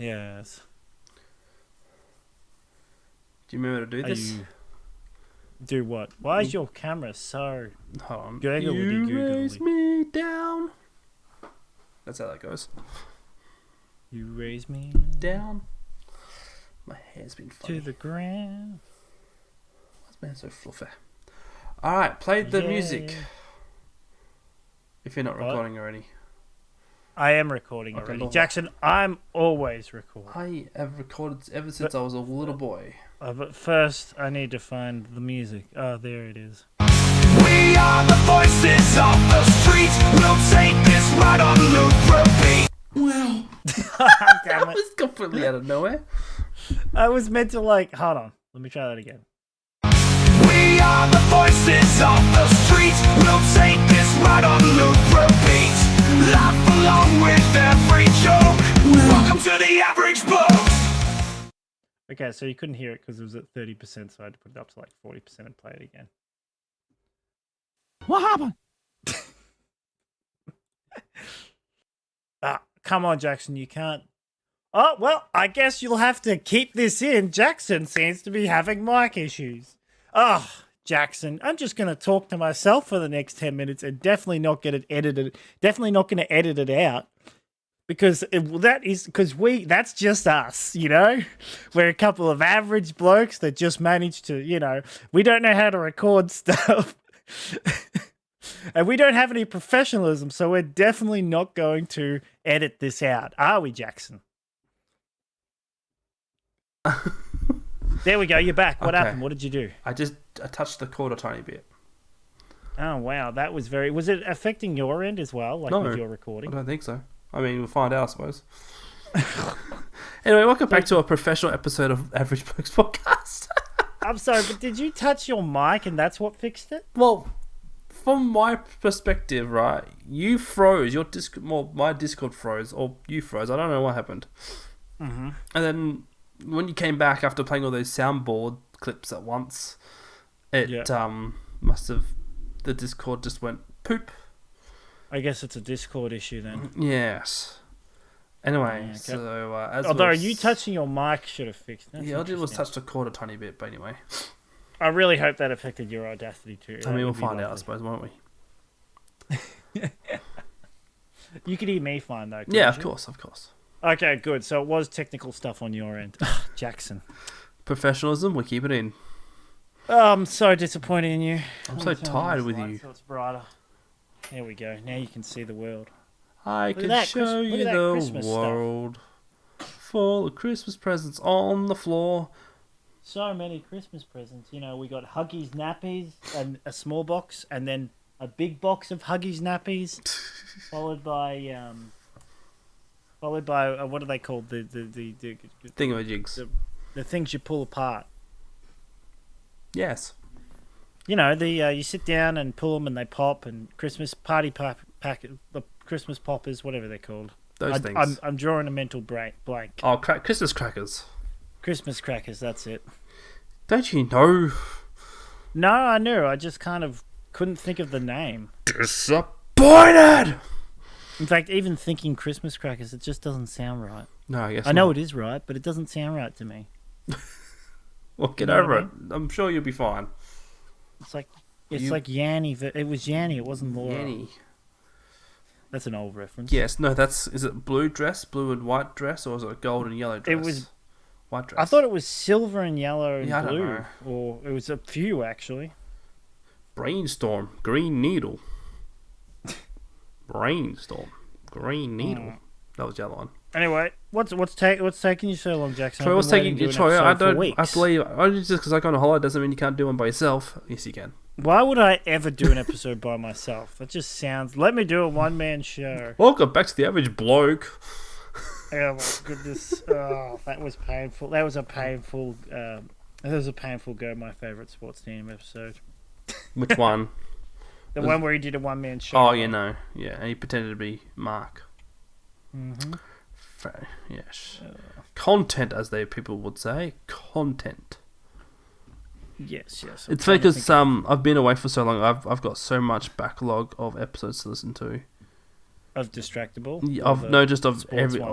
Yes. Do you remember to do this? Do what? Why is your camera so... Hold on. Googly You raise googly. me down. That's how that goes. You raise me Down. My hair's been funny. to the ground. Why's my hair so fluffy? Alright, play the music. If you're not recording already. I am recording Okay, already. Lord. Jackson, I'm always recording. I have recorded ever since I was a little boy. But first, I need to find the music. Oh, there it is. We are the voices of the streets. We'll take this right on loop repeat. Well, Damn that it. was completely out of nowhere. I was meant to hold on. Let me try that again. We are the voices of the streets. We'll take this right on loop repeat. Laugh along with every joke. Welcome to the average Blokes. Okay, so you couldn't hear it because it was at 30%, so I had to put it up to like 40% and play it again. What happened? Come on, Jackson, you can't... Oh, well, I guess you'll have to keep this in. Jackson seems to be having mic issues. Oh, Jackson, I'm just going to talk to myself for the next 10 minutes and definitely not get it edited. Definitely not going to edit it out. Because that's just us, you know? We're a couple of average blokes that just managed to, we don't know how to record stuff. And we don't have any professionalism, so we're definitely not going to edit this out. Are we, Jackson? There we go, you're back. What happened? What did you do? I touched the cord a tiny bit. Oh, wow, that was very... Was it affecting your end as well, like No, with your recording? I don't think so. I mean, we'll find out, I suppose. Anyway, welcome back to a professional episode of Average Blokes Podcast. I'm sorry, but did you touch your mic and that's what fixed it? Well, from my perspective, right, you froze. My Discord froze, or you froze. I don't know what happened. Mm-hmm. And then when you came back after playing all those soundboard clips at once, it must have... The Discord just went poop. I guess it's a Discord issue then. Yes. Anyway, Okay. so Although you touching your mic should have fixed it. Yeah, all I did was touch the cord a tiny bit, but anyway. I really hope that affected your Audacity too. I mean, we'll find out, I suppose, won't we? You could hear me fine though. Yeah, of you? course. Okay, good. So it was technical stuff on your end. Jackson. Professionalism, we keep it in. Oh, I'm so disappointed in you. I'm so tired with you. So it's brighter. There we go. Now you can see the world. I can that show look you at that the Christmas stuff. world. Full of Christmas presents on the floor. So many Christmas presents. You know, we got Huggies nappies and a small box, and then a big box of Huggies nappies, followed by what are they called? The Thingamajigs. the things you pull apart. Yes. You know, you sit down and pull them and they pop, and Christmas party pack, the Christmas poppers, whatever they're called. Those things. I'm drawing a mental blank. Oh, Christmas crackers. Christmas crackers, that's it. Don't you know? No, I knew. I just kind of couldn't think of the name. Disappointed! In fact, even thinking Christmas crackers, it just doesn't sound right. No, I guess I know not. it is right, but it doesn't sound right to me. Well, get You know over what I it. I'm sure you'll be fine. It's like Yanny. It was Yanny. It wasn't Laura. Yanny. That's an old reference. Yes, no, is it blue and white dress, or is it a gold and yellow dress? It was white dress. I thought it was silver and yellow and Yeah, I don't blue, know. or it was a few actually. Brainstorm, green needle. Brainstorm, green needle. That was the other one. Anyway, what's taking you so long, Jackson? Troy, I've what's been waiting taking to do you? an Troy, I episode for don't. I weeks. believe. Just because I go on a holiday doesn't mean you can't do one by yourself. Yes, you can. Why would I ever do an episode by myself? That just sounds. Let me do a one-man show. Welcome back to the Average Bloke. Oh my goodness! Oh, that was painful. That was a painful. That was a painful go. My favorite sports team episode. Which one? The one where he did a one-man show. Oh, no. Yeah, and he pretended to be Mark. Mm-hmm. Yes. Content, as people would say. Content. Yes. It's because I've been away for so long. I've got so much backlog of episodes to listen to. Of Distractable.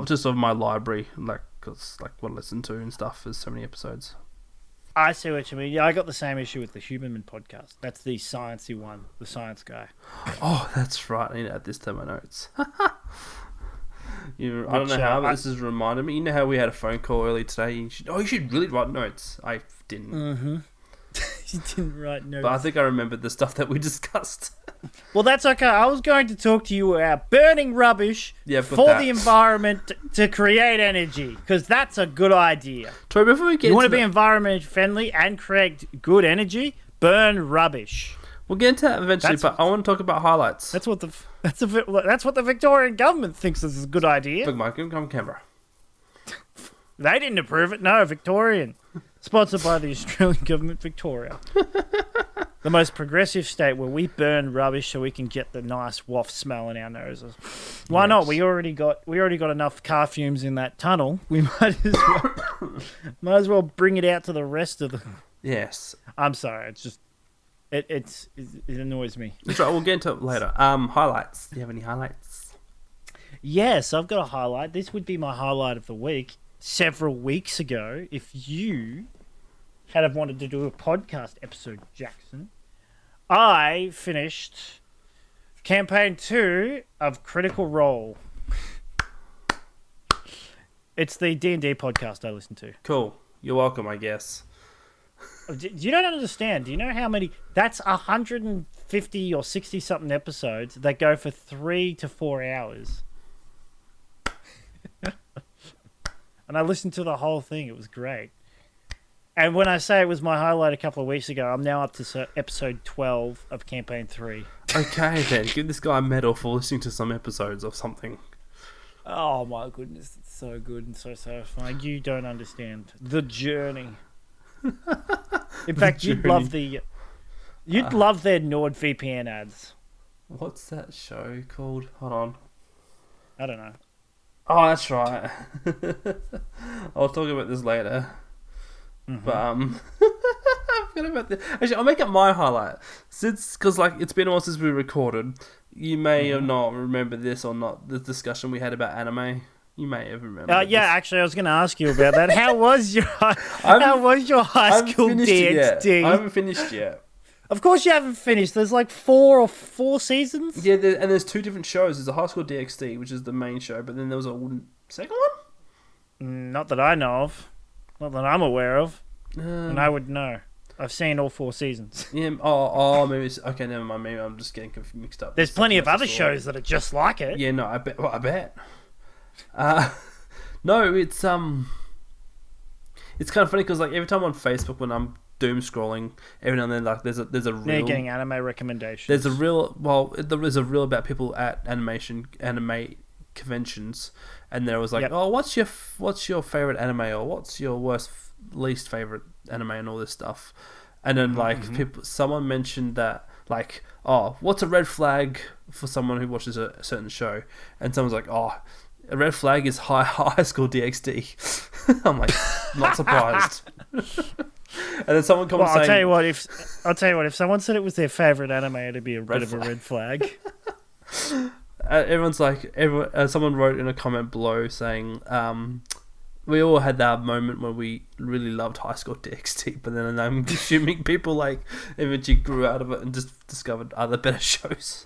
Just of my library. Like because like what I listen to and stuff is so many episodes. I see what you mean. Yeah, I got the same issue with the Huberman podcast. That's the sciencey one, the science guy. Oh, that's right. I need to add this to my notes. I don't know how, but this has reminded me. You know how we had a phone call earlier today? You should really write notes. I didn't. Mm-hmm. You didn't write notes. But I think I remembered the stuff that we discussed. Well, that's okay. I was going to talk to you about burning rubbish for the environment to create energy, because that's a good idea. Troy, before we get you want to be environment friendly and create good energy, burn rubbish. We'll get into that eventually, but I want to talk about highlights. That's what the Victorian government thinks is a good idea. Look, Mike, come to Canberra. They didn't approve it. No, Victorian. Sponsored by the Australian government, Victoria. The most progressive state where we burn rubbish so we can get the nice waft smell in our noses. Why not? We already got enough car fumes in that tunnel. We might as well bring it out to the rest of the. Yes. I'm sorry. It's just it annoys me. That's right. We'll get into it later. Highlights. Do you have any highlights? Yes, I've got a highlight. This would be my highlight of the week. Several weeks ago, if you had have wanted to do a podcast episode, Jackson, I finished campaign 2 of Critical Role. It's the D&D podcast I listen to. Cool. You're welcome, I guess. You don't understand. Do you know how many? That's 150 or 60 something episodes that go for 3 to 4 hours. And I listened to the whole thing. It was great. And when I say it was my highlight a couple of weeks ago, I'm now up to episode 12 of campaign 3. Okay, then. Give this guy a medal for listening to some episodes of something. Oh, my goodness. It's so good and so satisfying. You don't understand. The journey. In fact, you'd love their NordVPN ads. What's that show called? Hold on. I don't know. Oh, that's right. I'll talk about this later. Mm-hmm. But I forgot about this. Actually, I'll make it my highlight. Because it's been a while since we recorded. You may or not remember this or not. The discussion we had about anime. You may have remembered. Yeah, actually, I was going to ask you about that. How was your high school DxD? I haven't finished yet. Of course you haven't finished. There's like four seasons. Yeah, and there's 2 different shows. There's a High School DxD, which is the main show, but then there was a second one? Not that I know of. Not that I'm aware of. And I would know. I've seen all 4 seasons. Yeah. Maybe it's... Okay, never mind. Maybe I'm just getting mixed up. There's plenty of other shows that are just like it. Yeah, no, I bet. Well, I bet. No, it's kind of funny because like every time on Facebook when I'm doom scrolling, every now and then like there's a reel. Now you're getting anime recommendations. There's a reel. There is a reel about people at anime conventions, and there was like, oh, what's your favorite anime, or what's your least favorite anime, and all this stuff, and then like someone mentioned that like, oh, what's a red flag for someone who watches a certain show, and someone's like, oh, a red flag is high school DxD. I'm like, not surprised. And then someone comes saying, I'll tell you what, if someone said it was their favorite anime, it'd be a bit of a red flag. Everyone's like, someone wrote in a comment below saying, we all had that moment when we really loved High School DxD, but then I'm assuming people like eventually grew out of it and just discovered other better shows.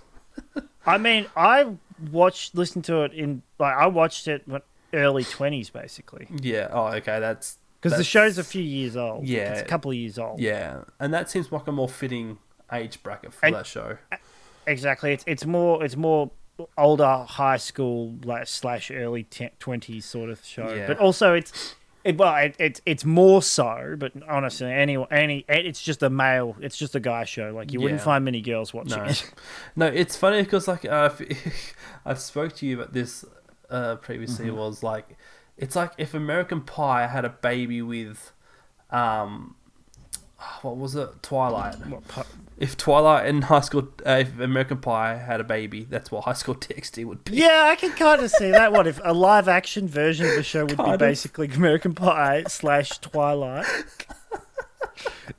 I mean, I listened to it I watched it early 20s basically. Yeah. Oh, okay. That's because the show's a few years old. Yeah, it's a couple of years old. Yeah, and that seems like a more fitting age bracket for that show. Exactly. It's more older high school / early 20s sort of show. Yeah. But also it's more so. But honestly, it's just a guy show. Like you wouldn't find many girls watching it. No, it's funny because like I spoke to you about this previously. Mm-hmm. Was like, it's like if American Pie had a baby with, what was it? Twilight. If Twilight and if American Pie had a baby, that's what High School DxD would be. Yeah, I can kind of see that. What if a live action version of the show would be basically American Pie / Twilight?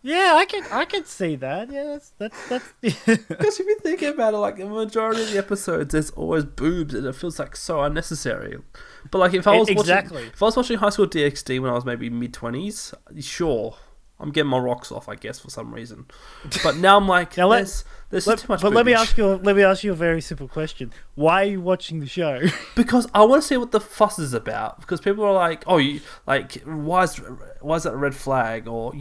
Yeah, I can see that. Yeah, that's. Because if you think about it, like the majority of the episodes, there's always boobs, and it feels like so unnecessary. But like if I was watching High School DxD when I was maybe mid-20s, sure, I'm getting my rocks off, I guess, for some reason. But now I'm like, there's too much. But let me ask you a very simple question. Why are you watching the show? Because I want to see what the fuss is about. Because people are like, oh, you like, why is that a red flag? Or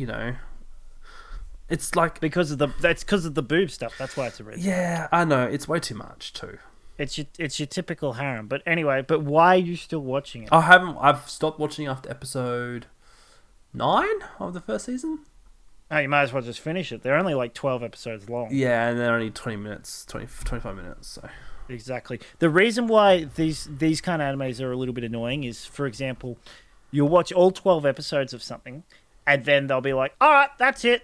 it's like because of the boob stuff. That's why it's a red flag. Yeah, I know. It's way too much too. It's your typical harem. But anyway, why are you still watching it? I've stopped watching after episode 9 of the first season. Oh, you might as well just finish it. They're only like 12 episodes long. Yeah, and they're only 25 minutes. So exactly. The reason why these kind of animes are a little bit annoying is, for example, you'll watch all 12 episodes of something, and then they'll be like, "All right, that's it.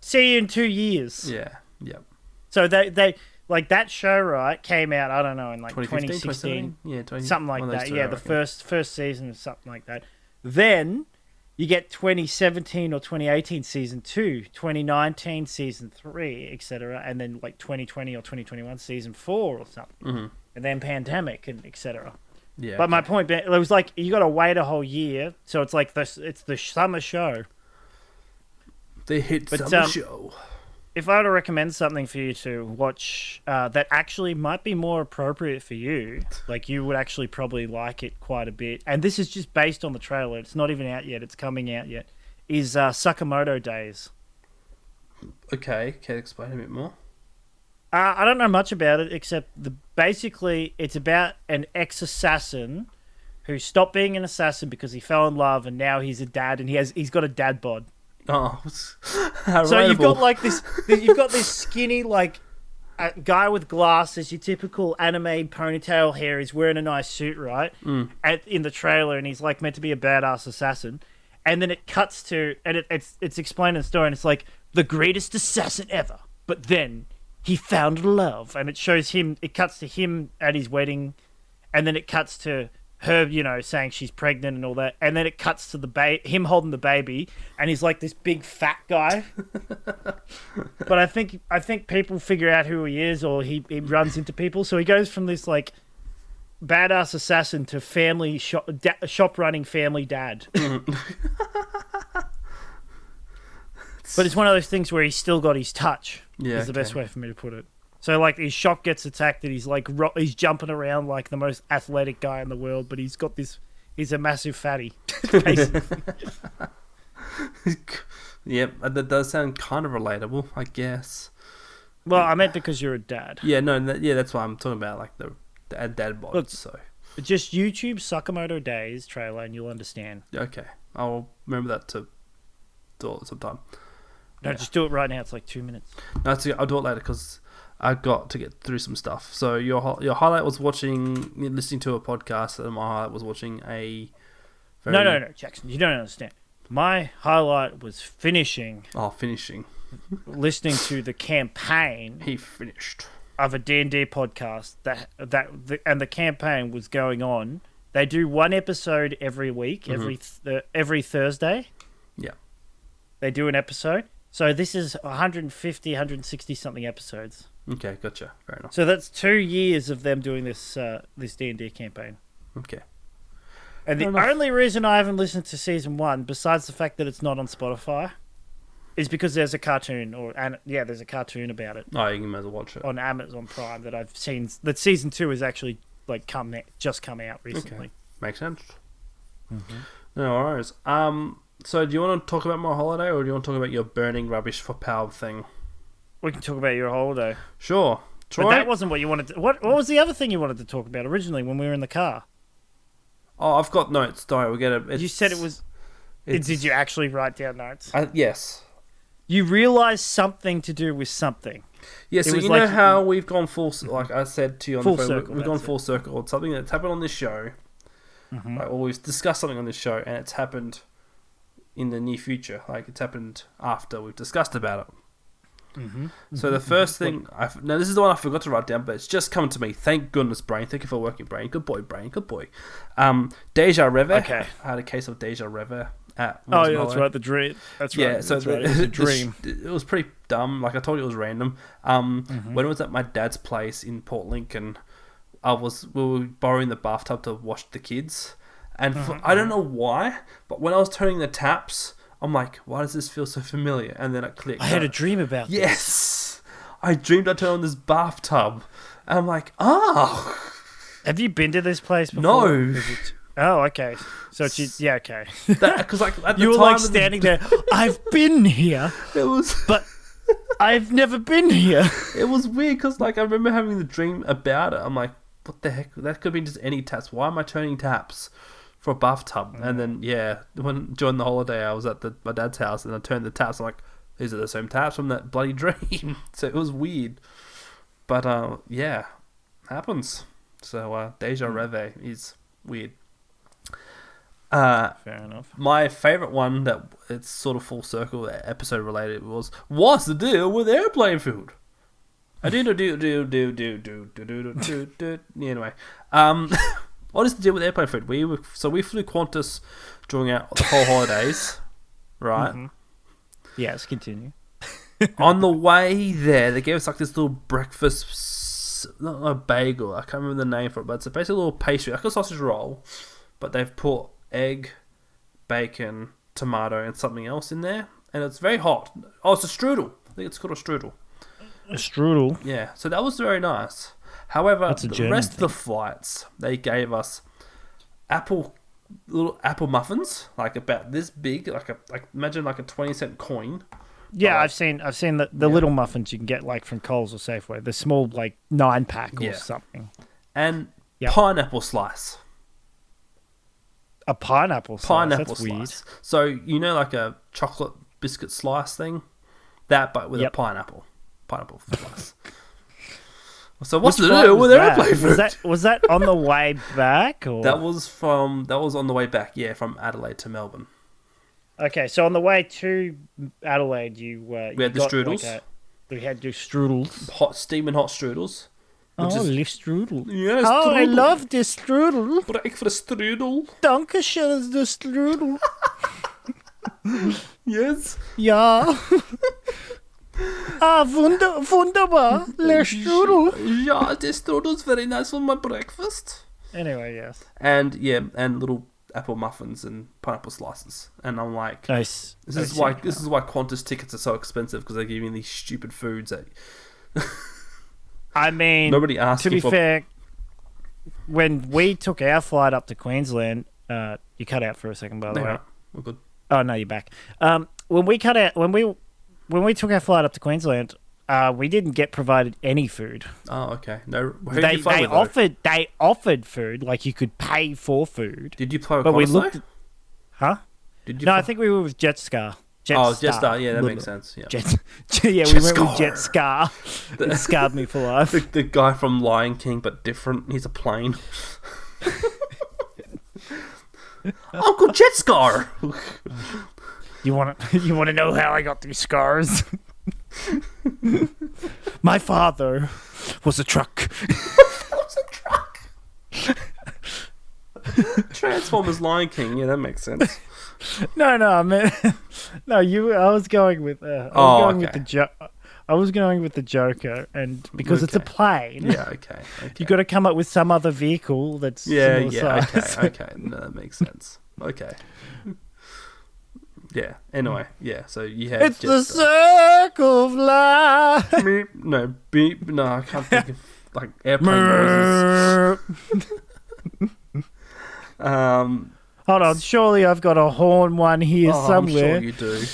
See you in 2 years." Yeah. Yep. So they like that show, right? Came out, I don't know, in like 2016, something like that. Yeah, the first season or something like that. Then you get 2017 or 2018 season 2, 2019 season 3, etc., and then like 2020 or 2021 season 4 or something, and then pandemic and etc. Yeah. But my point being, it was like you got to wait a whole year, so it's like it's the summer show. The hit summer show. If I were to recommend something for you to watch that actually might be more appropriate for you, like you would actually probably like it quite a bit, and this is just based on the trailer, it's not even out yet, it's coming out yet, is Sakamoto Days. Okay, can you explain a bit more? I don't know much about it, except basically it's about an ex-assassin who stopped being an assassin because he fell in love, and now he's a dad, and he's got a dad bod. Oh, so you've got like you've got this skinny like guy with glasses, your typical anime ponytail hair. He's wearing a nice suit, right? In the trailer, and he's like meant to be a badass assassin. And then it cuts to, and it's explained in the story, and it's like the greatest assassin ever. But then he found love, and it shows him. It cuts to him at his wedding, and then it cuts to her, saying she's pregnant and all that, and then it cuts to him holding the baby, and he's like this big fat guy. But I think people figure out who he is, or he runs into people, so he goes from this like badass assassin to family shop running family dad. But it's one of those things where he's still got his touch. Yeah, is the best way for me to put it. So, like, his shop gets attacked, and he's like he's jumping around like the most athletic guy in the world, but he's got this. He's a massive fatty, basically. Yep, that does sound kind of relatable, I guess. Well, I meant because you're a dad. Yeah, no, that's what I'm talking about, like the dad bods. Look, so just YouTube Sakamoto Days trailer, and you'll understand. Okay, I'll remember that to do it sometime. No, just do it right now. It's like 2 minutes. No, I'll do it later because I got to get through some stuff. So your highlight was listening to a podcast, and my highlight was watching a. No, Jackson, you don't understand. My highlight was finishing. Oh, finishing. Listening to the campaign. He finished. Of a D&D podcast and the campaign was going on. They do one episode every week, every Thursday. Yeah. They do an episode. So this is 150, 160 something episodes. Okay, gotcha. Fair enough. So that's 2 years of them doing this D&D campaign. Okay. And the only reason I haven't listened to season 1, besides the fact that it's not on Spotify, is because there's a cartoon, there's a cartoon about it. Oh, you can as well watch it on Amazon Prime that I've seen. That season 2 is actually like just come out recently. Okay. Makes sense. Mm-hmm. No worries. So do you want to talk about my holiday, or do you want to talk about your burning rubbish for power thing? We can talk about your holiday. Sure. Troy? But that wasn't what you wanted to... What was the other thing you wanted to talk about originally when we were in the car? Oh, I've got notes. Don't worry, we'll get it. You said it was... Did you actually write down notes? Yes. You realised something to do with something. Yeah, so you know how we've gone full... Like I said to you on the phone, we've gone full circle. It's something that's happened on this show. Mm-hmm. Like, or we've discussed something on this show, and it's happened in the near future. Like, it's happened after we've discussed about it. Mm-hmm. So the first thing... Now, this is the one I forgot to write down, but it's just come to me. Thank goodness, brain. Thank you for working, brain. Good boy, brain. Good boy. Deja Rever. Okay. I had a case of Deja Rever at Oh, Wilson yeah, that's Holiday. right. The dream. That's right. Yeah, so that's right. It was a dream. it was pretty dumb. Like I told you, it was random. When it was at my dad's place in Port Lincoln, we were borrowing the bathtub to wash the kids, and I don't know why, but when I was turning the taps, I'm like, why does this feel so familiar? And then it clicked. I had a dream about this. Yes, I dreamed I turned on this bathtub, and I'm like, oh. Have you been to this place before? No. Oh, okay. So it's yeah, okay. Because like at the You were time like of the- standing there. I've been here, It was. but I've never been here. It was weird because, like, I remember having the dream about it. I'm like, what the heck? That could be just any taps. Why am I turning taps for a bathtub? And then, yeah, during the holiday, I was at my dad's house and I turned the taps. I'm like, these are the same taps from that bloody dream. So it was weird. But, yeah, happens. So, Deja Reve is weird. Fair enough. My favourite one that it's sort of full circle episode related was what's the deal with airplane food? Anyway, what is the deal with airplane food? We flew Qantas during the whole holidays, right? Mm-hmm. Yes, continue. On the way there, they gave us like this little breakfast, not a bagel. I can't remember the name for it, but it's basically a little pastry, like a sausage roll, but they've put egg, bacon, tomato, and something else in there, and it's very hot. Oh, it's a strudel. I think it's called a strudel. A strudel. Yeah, so that was very nice. However, That's a the German rest of the flights, they gave us little apple muffins, like about this big, like imagine like a 20-cent coin. Yeah, Like- I've seen the little muffins you can get like from Coles or Safeway. The small like 9-pack or Yeah. something. And Yep. pineapple slice. A pineapple slice. Pineapple That's slice. weird. So, you know, like a chocolate biscuit slice thing? That, but with Yep. a pineapple. Pineapple slice. So what's Which the flight deal was with that? airplane food? Was that on the way back or That was on the way back, yeah, from Adelaide to Melbourne. Okay, so on the way to Adelaide, you We had the strudels. We had your strudels. Hot steaming hot strudels. Oh, Which is- lief strudel. Yes, Oh, I strudel. love this strudel. Breakfast strudel. Dankeschön, the strudel. Yes. Ja. Wunderbar. Le strudel. Yeah, the strudel's very nice for my breakfast. Anyway, yes. And yeah, and little apple muffins and pineapple slices. And I'm like, Nice. this is why Qantas tickets are so expensive, because they're giving these stupid foods that I mean, nobody asked to you be for. fair, when we took our flight up to Queensland, you cut out for a second, by the way. No, we're good. Oh no, you're back. When we took our flight up to Queensland, we didn't get provided any food. Oh, okay. No, who did you fly They with, though? offered food, like you could pay for food. Did you fly with But we Qantas, looked, though? huh? Did you No, fly- I think we were with Jetstar. Jetstar, yeah, that Little- makes sense. Yeah. Yeah, we went with Jetstar. Jetstar. It scarred me for life. The guy from Lion King, but different. He's a plane. Uncle Jetscar. You want to know how I got these scars? My father was a truck. Transformers Lion King. Yeah, that makes sense. No, man. No, I was going with. With the I was going with the Joker, and because it's a Okay. plane, Yeah, okay. you got to come up with some other vehicle that's similar size. Okay. No, that makes sense. Okay. Yeah. Anyway, yeah. So you had It's the Jetstar. circle of life. Beep, no, beep. No, I can't think of like airplane noises. Hold on, surely I've got a horn one here somewhere. I'm sure you do.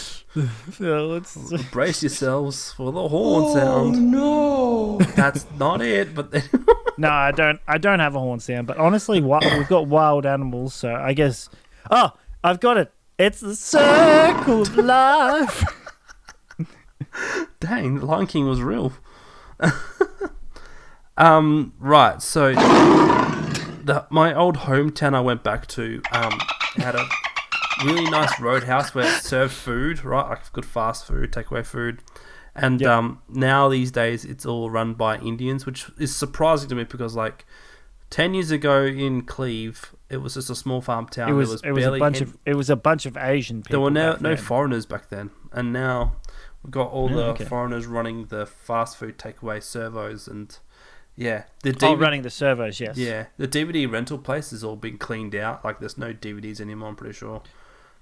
So let's. Brace yourselves for the horn sound. No! That's not it, but then No, I don't have a horn sound. But honestly, we've got wild animals, so I guess. Oh, I've got it. It's the circle of life. dang, the Lion King was real. Right, so my old hometown I went back to had a really nice roadhouse where it served food, right? Like good fast food, takeaway food. And now these days it's all run by Indians, which is surprising to me because like 10 years ago in Cleve, it was just a small farm town. It was a bunch of Asian people. There were no then. foreigners back then, and now we've got all the foreigners running the fast food takeaway servos, and running the servos. Yes. Yeah, the DVD rental place has all been cleaned out. Like, there's no DVDs anymore. I'm pretty sure.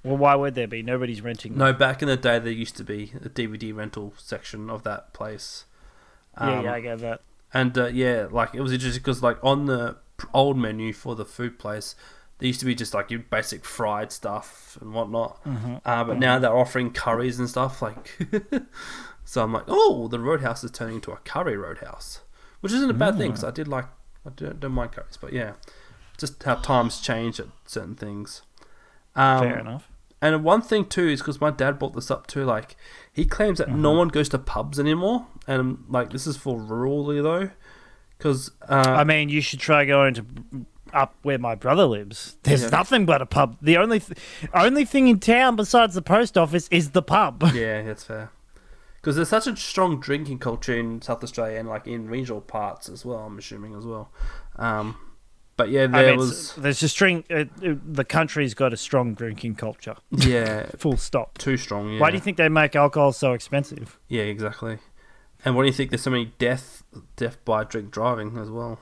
Well, why would there be? Nobody's renting them. No, back in the day, there used to be a DVD rental section of that place. I get that. And like, it was interesting because, like, on the old menu for the food place, there used to be just like your basic fried stuff and whatnot. But now they're offering curries and stuff. Like, so I'm like, oh, the Roadhouse is turning into a curry Roadhouse, which isn't a bad thing because I don't mind curries. But yeah, just how times change at certain things. Fair enough. And one thing too is because my dad brought this up too. Like, he claims that no one goes to pubs anymore, and like, this is for rurally though, because I mean, you should try going to up where my brother lives. There's nothing but a pub. The only thing in town besides the post office is the pub. Yeah, that's fair. Because there's such a strong drinking culture in South Australia and like in regional parts as well. I'm assuming as well. But yeah, there's a string. The country's got a strong drinking culture. Yeah, full stop. Too strong. Yeah. Why do you think they make alcohol so expensive? Yeah, exactly. And why do you think there's so many death by drink driving as well?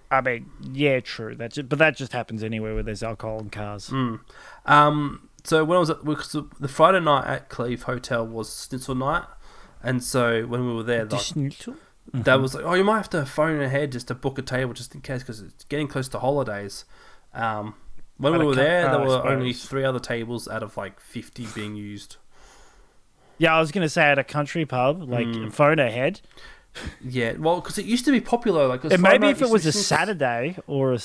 I mean, yeah, true. But that just happens anywhere where there's alcohol in cars. So when I was the Friday night at Cleve Hotel was Schnitzel night, and so when we were there, Schnitzel? Dad was like, "Oh, you might have to phone ahead just to book a table just in case because it's getting close to holidays." When we were there were only 3 other tables out of like 50 being used. Yeah, I was gonna say at a country pub, like phone ahead. Yeah, well, because it used to be popular. Like, maybe if it was a Saturday or a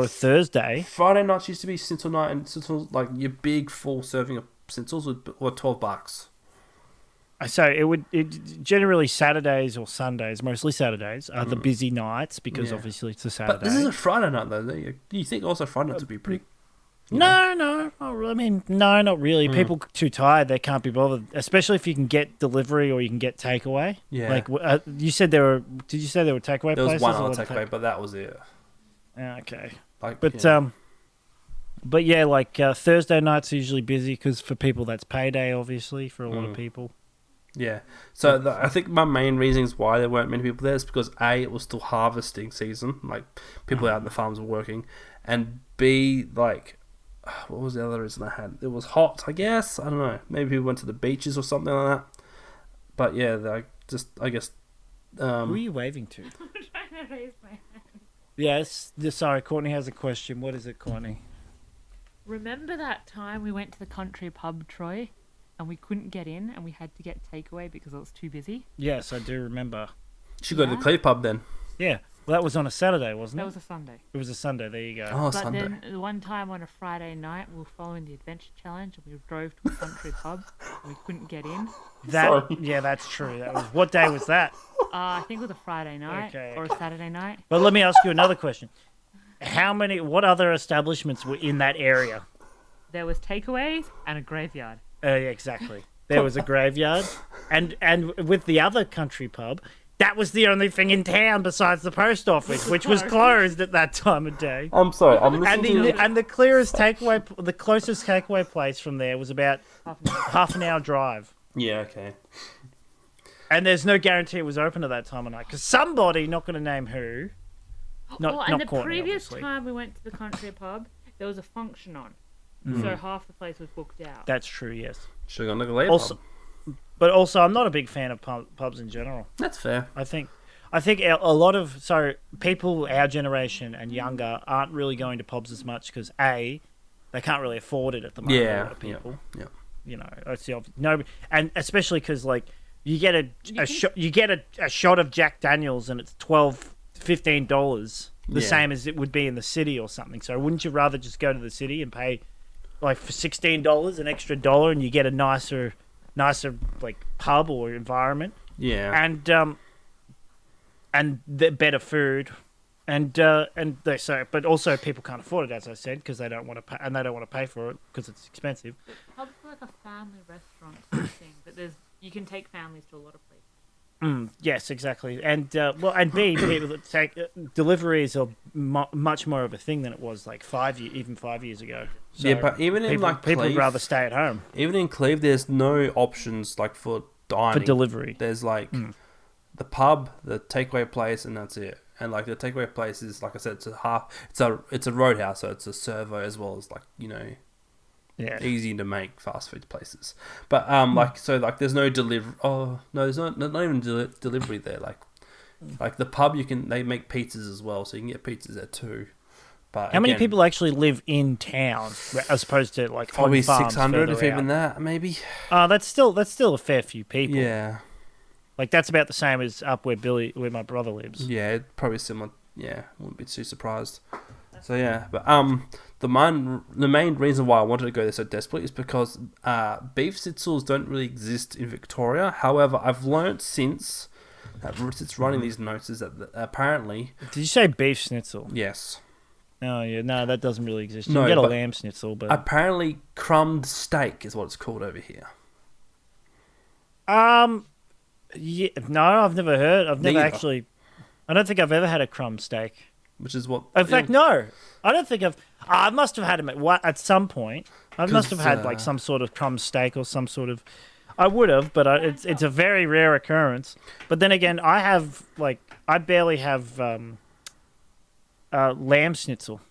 Thursday. Friday nights used to be Schnitzel night, and Schnitzel, like your big full serving of Schnitzels were $12. So it generally Saturdays or Sundays, mostly Saturdays, are the busy nights because obviously it's a Saturday. But this is a Friday night though. Do you think also Friday nights would be pretty? No, not really. People too tired; they can't be bothered. Especially if you can get delivery or you can get takeaway. Yeah. Like you said, Did you say there were takeaway places? There was one other takeaway, but that was it. Okay. Like, but yeah, like Thursday nights are usually busy because for people that's payday, obviously for a lot of people. Yeah. So I think my main reasons why there weren't many people there is because A, it was still harvesting season, like people out in the farms were working, and B, like, what was the other reason I had? It was hot, I guess. I don't know. Maybe people went to the beaches or something like that. But yeah, I guess. Who are you waving to? I'm trying to raise my hand. Yes. Sorry, Courtney has a question. What is it, Courtney? Remember that time we went to the country pub, Troy, and we couldn't get in, and we had to get takeaway because it was too busy? Yes, I do remember. You should go to the Cleve pub then. Yeah. Well, that was on a Saturday, wasn't it? That was a Sunday. It was a Sunday. There you go. Oh, But Sunday. then the one time on a Friday night, we were following the adventure challenge, and we drove to a country pub, and we couldn't get in. Yeah, that's true. What day was that? I think it was a Friday night or a Saturday night. But let me ask you another question. What other establishments were in that area? There was takeaways and a graveyard. Yeah, exactly. There was a graveyard, and with the other country pub, that was the only thing in town besides the post office, which was closed at that time of day. I'm sorry, I'm listening And the closest takeaway place from there was about half an hour drive. Yeah, okay. And there's no guarantee it was open at that time of night because somebody, not going to name who, and the Courtney, previous obviously. time we went to the country pub, there was a function on. So half the place was booked out. That's true, yes. Should have gone to the Also, pub. But also, I'm not a big fan of pubs in general. That's fair. I think a lot of people our generation and younger aren't really going to pubs as much because A, they can't really afford it at the moment. A lot of people, yeah. It's the and especially because like you get a shot of Jack Daniels and it's $12-15, the same as it would be in the city or something. So wouldn't you rather just go to the city and pay like for $16 an extra $1 and you get a nicer like pub or environment? Yeah. And the better food, but also people can't afford it, as I said, because they don't want to pay, and they don't want to pay for it because it's expensive. Pub's like a family restaurant sort of thing, but you can take families to a lot of places. Yes, exactly. And and B, people that take deliveries are much more of a thing than it was like 5 years ago. So Yeah, but even in people, like people would Cleve, rather stay at home even in Cleve, there's no options like for dining. for delivery. There's like the pub, the takeaway place, and that's it. And like the takeaway place is, like I said, it's a roadhouse, so it's a servo as well as like Yeah. easy to make fast food places. But there's no delivery. Oh no, there's not even delivery there. Like the pub, they make pizzas as well, so you can get pizzas there too. But How many people actually live in town as opposed to like Probably on farms 600, if further even out? that, maybe. That's still a fair few people. Yeah, Like that's about the same as up where my brother lives. yeah, probably similar. Yeah, wouldn't be too surprised. So yeah, but the main reason why I wanted to go there so desperately is because beef schnitzels don't really exist in Victoria. However, I've learnt since writing these notes is that apparently, Did you say beef schnitzel? yes, Oh yeah, no, that doesn't really exist. You No, can get a but lamb schnitzel, but apparently crumbed steak is what it's called over here. yeah, no, I've never heard. I've never Neither. actually. I don't think I've ever had a crumb steak. Which is what. In fact, no, I don't think I've. I must have had them at some point. I must have had like some sort of crumb steak or some sort of. I would have, but it's a very rare occurrence. But then again, I barely have lamb schnitzel.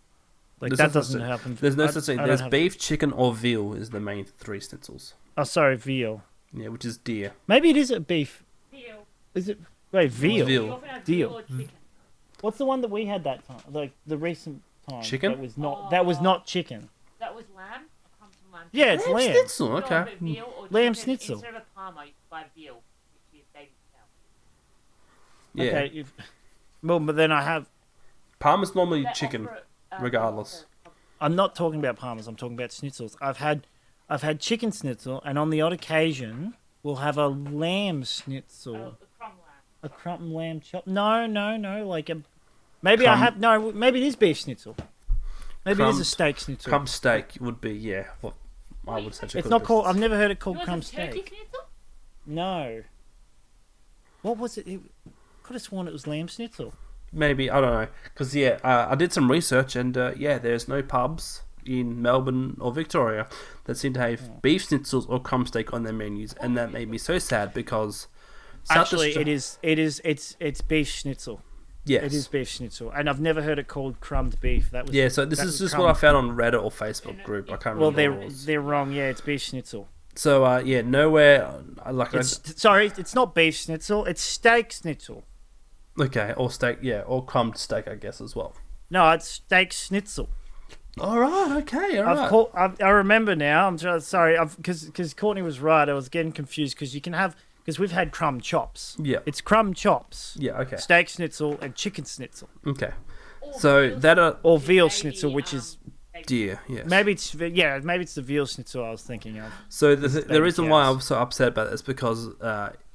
Like There's that no doesn't such- happen. There's no I- such thing. I don't There's have- beef, chicken, or veal is the main three schnitzels. Oh, sorry, veal. Yeah, which is deer. Maybe it is a beef. Veal. Is it? Wait, veal. Veal. You often have Deal. veal or chicken. What's the one that we had that time? Like the recent time. Chicken? That was not. That was not chicken. That was lamb. It comes from lamb. Yeah, it's lamb. Schnitzel, No, okay. but veal or Lamb chicken, schnitzel. Instead of a parma, you buy veal, which is baby cow. Yeah. Okay. Well, but then I have. Parma's normally They chicken. offer, regardless. I'm not talking about parmas. I'm talking about schnitzels. I've had chicken schnitzel, and on the odd occasion, we'll have a lamb schnitzel. a crumb lamb. A crumb lamb chop. No. Like a. Maybe I have no. Maybe it is beef schnitzel. Maybe it is a Crumb- steak schnitzel. Crumb steak would be what I would say. It's not called. I've never heard it called You crumb want some turkey steak. schnitzel? No. What was it? Could have sworn it was lamb schnitzel. Maybe, I don't know. Because, I did some research and, there's no pubs in Melbourne or Victoria that seem to have beef schnitzels or crumb steak on their menus. And that made me so sad because... Actually, it's beef schnitzel. Yes. It is beef schnitzel, and I've never heard it called crumbed beef. That was Yeah, so this that is was just crumb. what I found on Reddit or Facebook group. I can't Well, remember what it was. they're wrong. Yeah, it's beef schnitzel. So, nowhere... Sorry, it's not beef schnitzel. It's steak schnitzel. Okay, or steak, or crumbed steak, I guess, as well. No, it's steak schnitzel. All right, okay, all right. I remember now. Sorry, because Courtney was right. I was getting confused because we've had crumb chops. Yeah. It's crumb chops. Yeah, okay. Steak schnitzel and chicken schnitzel, Okay. So, that are... or veal schnitzel, which is Deer, yes. maybe it's the veal schnitzel I was thinking of. So the reason why cows. I'm so upset about it is because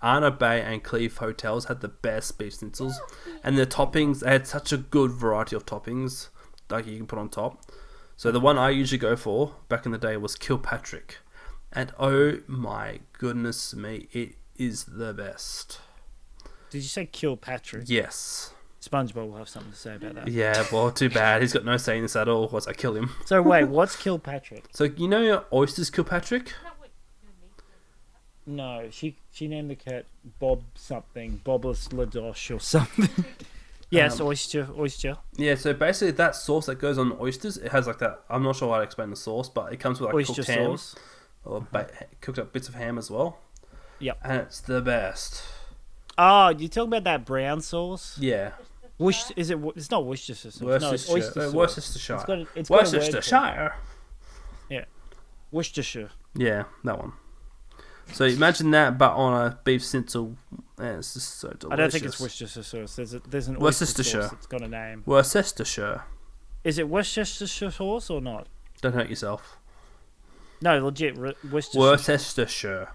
Arna Bay and Cleve hotels had the best beef schnitzels, and the toppings, they had such a good variety of toppings, like you can put on top. So the one I usually go for back in the day was Kilpatrick, and oh my goodness me, it is the best. Did you say Kilpatrick? Yes. SpongeBob will have something to say about that. Yeah, well, too bad. He's got no say in this at all once I kill him. So wait, what's Kilpatrick? So, you know your oysters, Kilpatrick? Isn't that what your meat is? No, she named the cat Bob something, Bobus Ladosh or something. Yes, oyster. Yeah, so basically that sauce that goes on oysters, it has like that. I'm not sure how to explain the sauce, but it comes with like Oyster cooked ham sauce. or cooked up bits of ham as well. Yep. And it's the best. Oh, you talking about that brown sauce? Yeah. It's not Worcestershire sauce. No, it's oyster sauce. Worcestershire. It's got a word for it. Worcestershire. Worcestershire. Yeah, that one. So imagine that, but on a beef schnitzel. Yeah, it's just so delicious. I don't think it's Worcestershire sauce. There's an oyster Worcestershire. sauce. It's got a name. Worcestershire. Is it Worcestershire sauce or not? Don't hurt yourself. No, legit. Worcestershire. Worcestershire.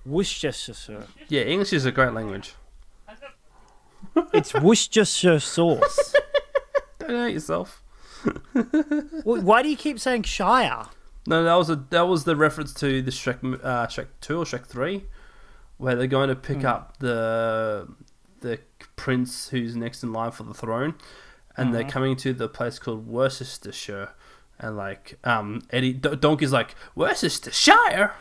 Worcestershire. Yeah, English is a great language. It's Worcestershire sauce. Don't hurt yourself. Why do you keep saying Shire? No, that was the reference to the Shrek 2 or Shrek 3, where they're going to pick up the prince who's next in line for the throne, and they're coming to the place called Worcestershire, and like Eddie Donkey's like Worcestershire,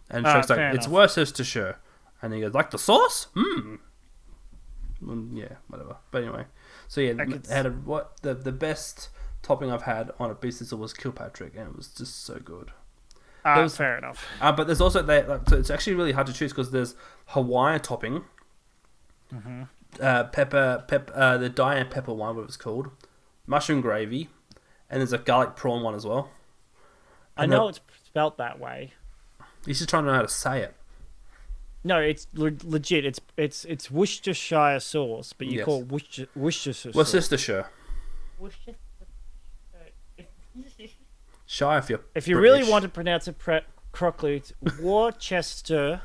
and Shrek's like it's Worcestershire, and he goes like the sauce, yeah, whatever. But anyway, so yeah, the best topping I've had on a beef schnitzel was Kilpatrick, and it was just so good. Fair enough. But there's also so it's actually really hard to choose because there's Hawaiian topping, pepper, the Diane pepper one, what it was called, mushroom gravy, and there's a garlic prawn one as well. And I know it's spelt that way. He's just trying to know how to say it. No, it's legit. It's Worcestershire sauce, but you call it Worcestershire sauce. Worcestershire. Shire if you British. really want to pronounce it correctly, it's Worcestershire.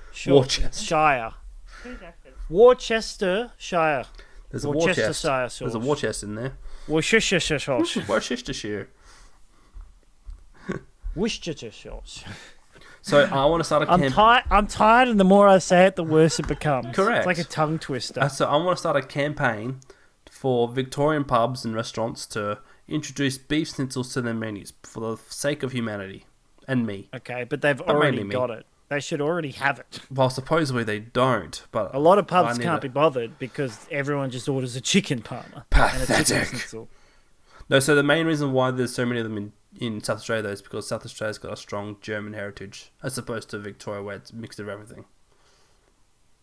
Worcestershire. There's a Worcestershire sauce. There's a Worcester in there. Worcestershire sauce. Worcestershire. Worcestershire sauce. So I want to start a campaign. I'm tired, and the more I say it, the worse it becomes. Correct. It's like a tongue twister. So I want to start a campaign for Victorian pubs and restaurants to introduce beef schnitzels to their menus for the sake of humanity and me. Okay, but they've But already mainly me. got it. They should already have it. Well, supposedly they don't, but A lot of pubs can't be bothered because everyone just orders a chicken parma. Pathetic. And a chicken schnitzel. No, so the main reason why there's so many of them in South Australia though is because South Australia's got a strong German heritage as opposed to Victoria where it's mixed of everything.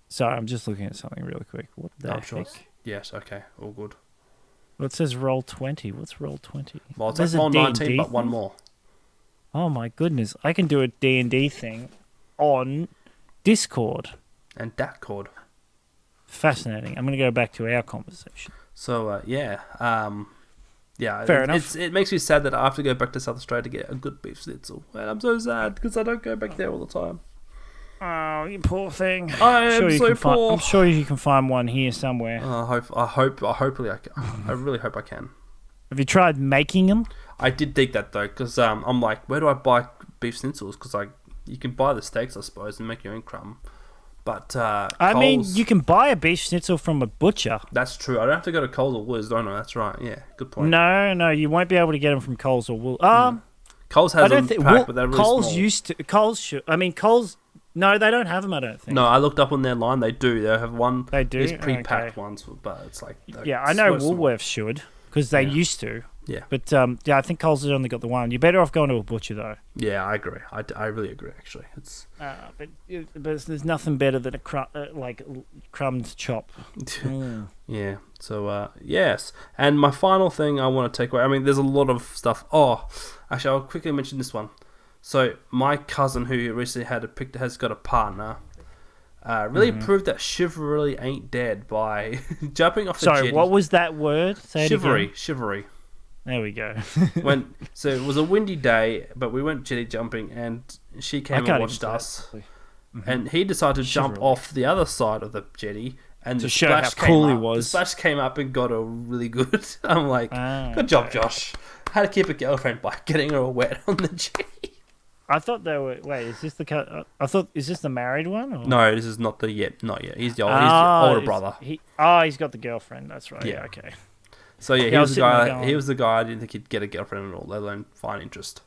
Sorry, I'm just looking at something really quick. What the heck? Sure. Yes, okay, all good. Well, it says roll 20. What's roll 20? Well, it's There's like a roll 19, D&D but one thing? more. Oh my goodness. I can do a D&D thing on Discord. And that chord. Fascinating. I'm going to go back to our conversation. So, yeah. Fair enough. It makes me sad that I have to go back to South Australia to get a good beef schnitzel. And I'm so sad because I don't go back there all the time. Oh, you poor thing. I am so poor. I'm sure you can find one here somewhere. Hopefully I can. I really hope I can. Have you tried making them? I did think that though, because I'm like, where do I buy beef schnitzels? Because you can buy the steaks, I suppose, and make your own crumb. But I mean, Coles- you can buy a beef schnitzel from a butcher. That's true. I don't have to go to Coles or Woolies, don't I? That's right. Yeah, good point. No, you won't be able to get them from Coles or Wool. Coles has them packed, but they're really Coles small. used to. Coles should. I mean, Coles. No, they don't have them. I don't think. No, I looked up on their line. They do. They have one. They do? These pre-packed Okay. ones, but it's like Yeah, I know so small. Woolworths should because they Yeah. used to. Yeah, But yeah, I think Coles has only got the one. You're better off going to a butcher though. yeah, I agree. I really agree. Actually, it's But there's nothing better than a crumbed chop. yeah. So yes, and my final thing I want to take away. I mean, there's a lot of stuff. Oh, actually, I'll quickly mention this one. So my cousin, who recently has got a partner, really proved that chivalry ain't dead by jumping off the jetty. Sorry, what was that word? Say it again. Chivalry. There we go. So it was a windy day, but we went jetty jumping, and she came and watched us. And he decided to jump Chivalry. off the other side of the jetty, and To the show how splash came cool he up. was. The splash came up and got her really good. I'm like, good job, Josh. How to keep a girlfriend by getting her all wet on the jetty. I thought they were. Wait, is this the? I thought is this the married one? Or? No, this is not yet. He's the older brother. He's got the girlfriend. That's right. Yeah. Yeah. Okay. So yeah, Yeah, he I was was the sitting there guy. going- He was the guy. I didn't think he'd get a girlfriend at all, let alone find interest.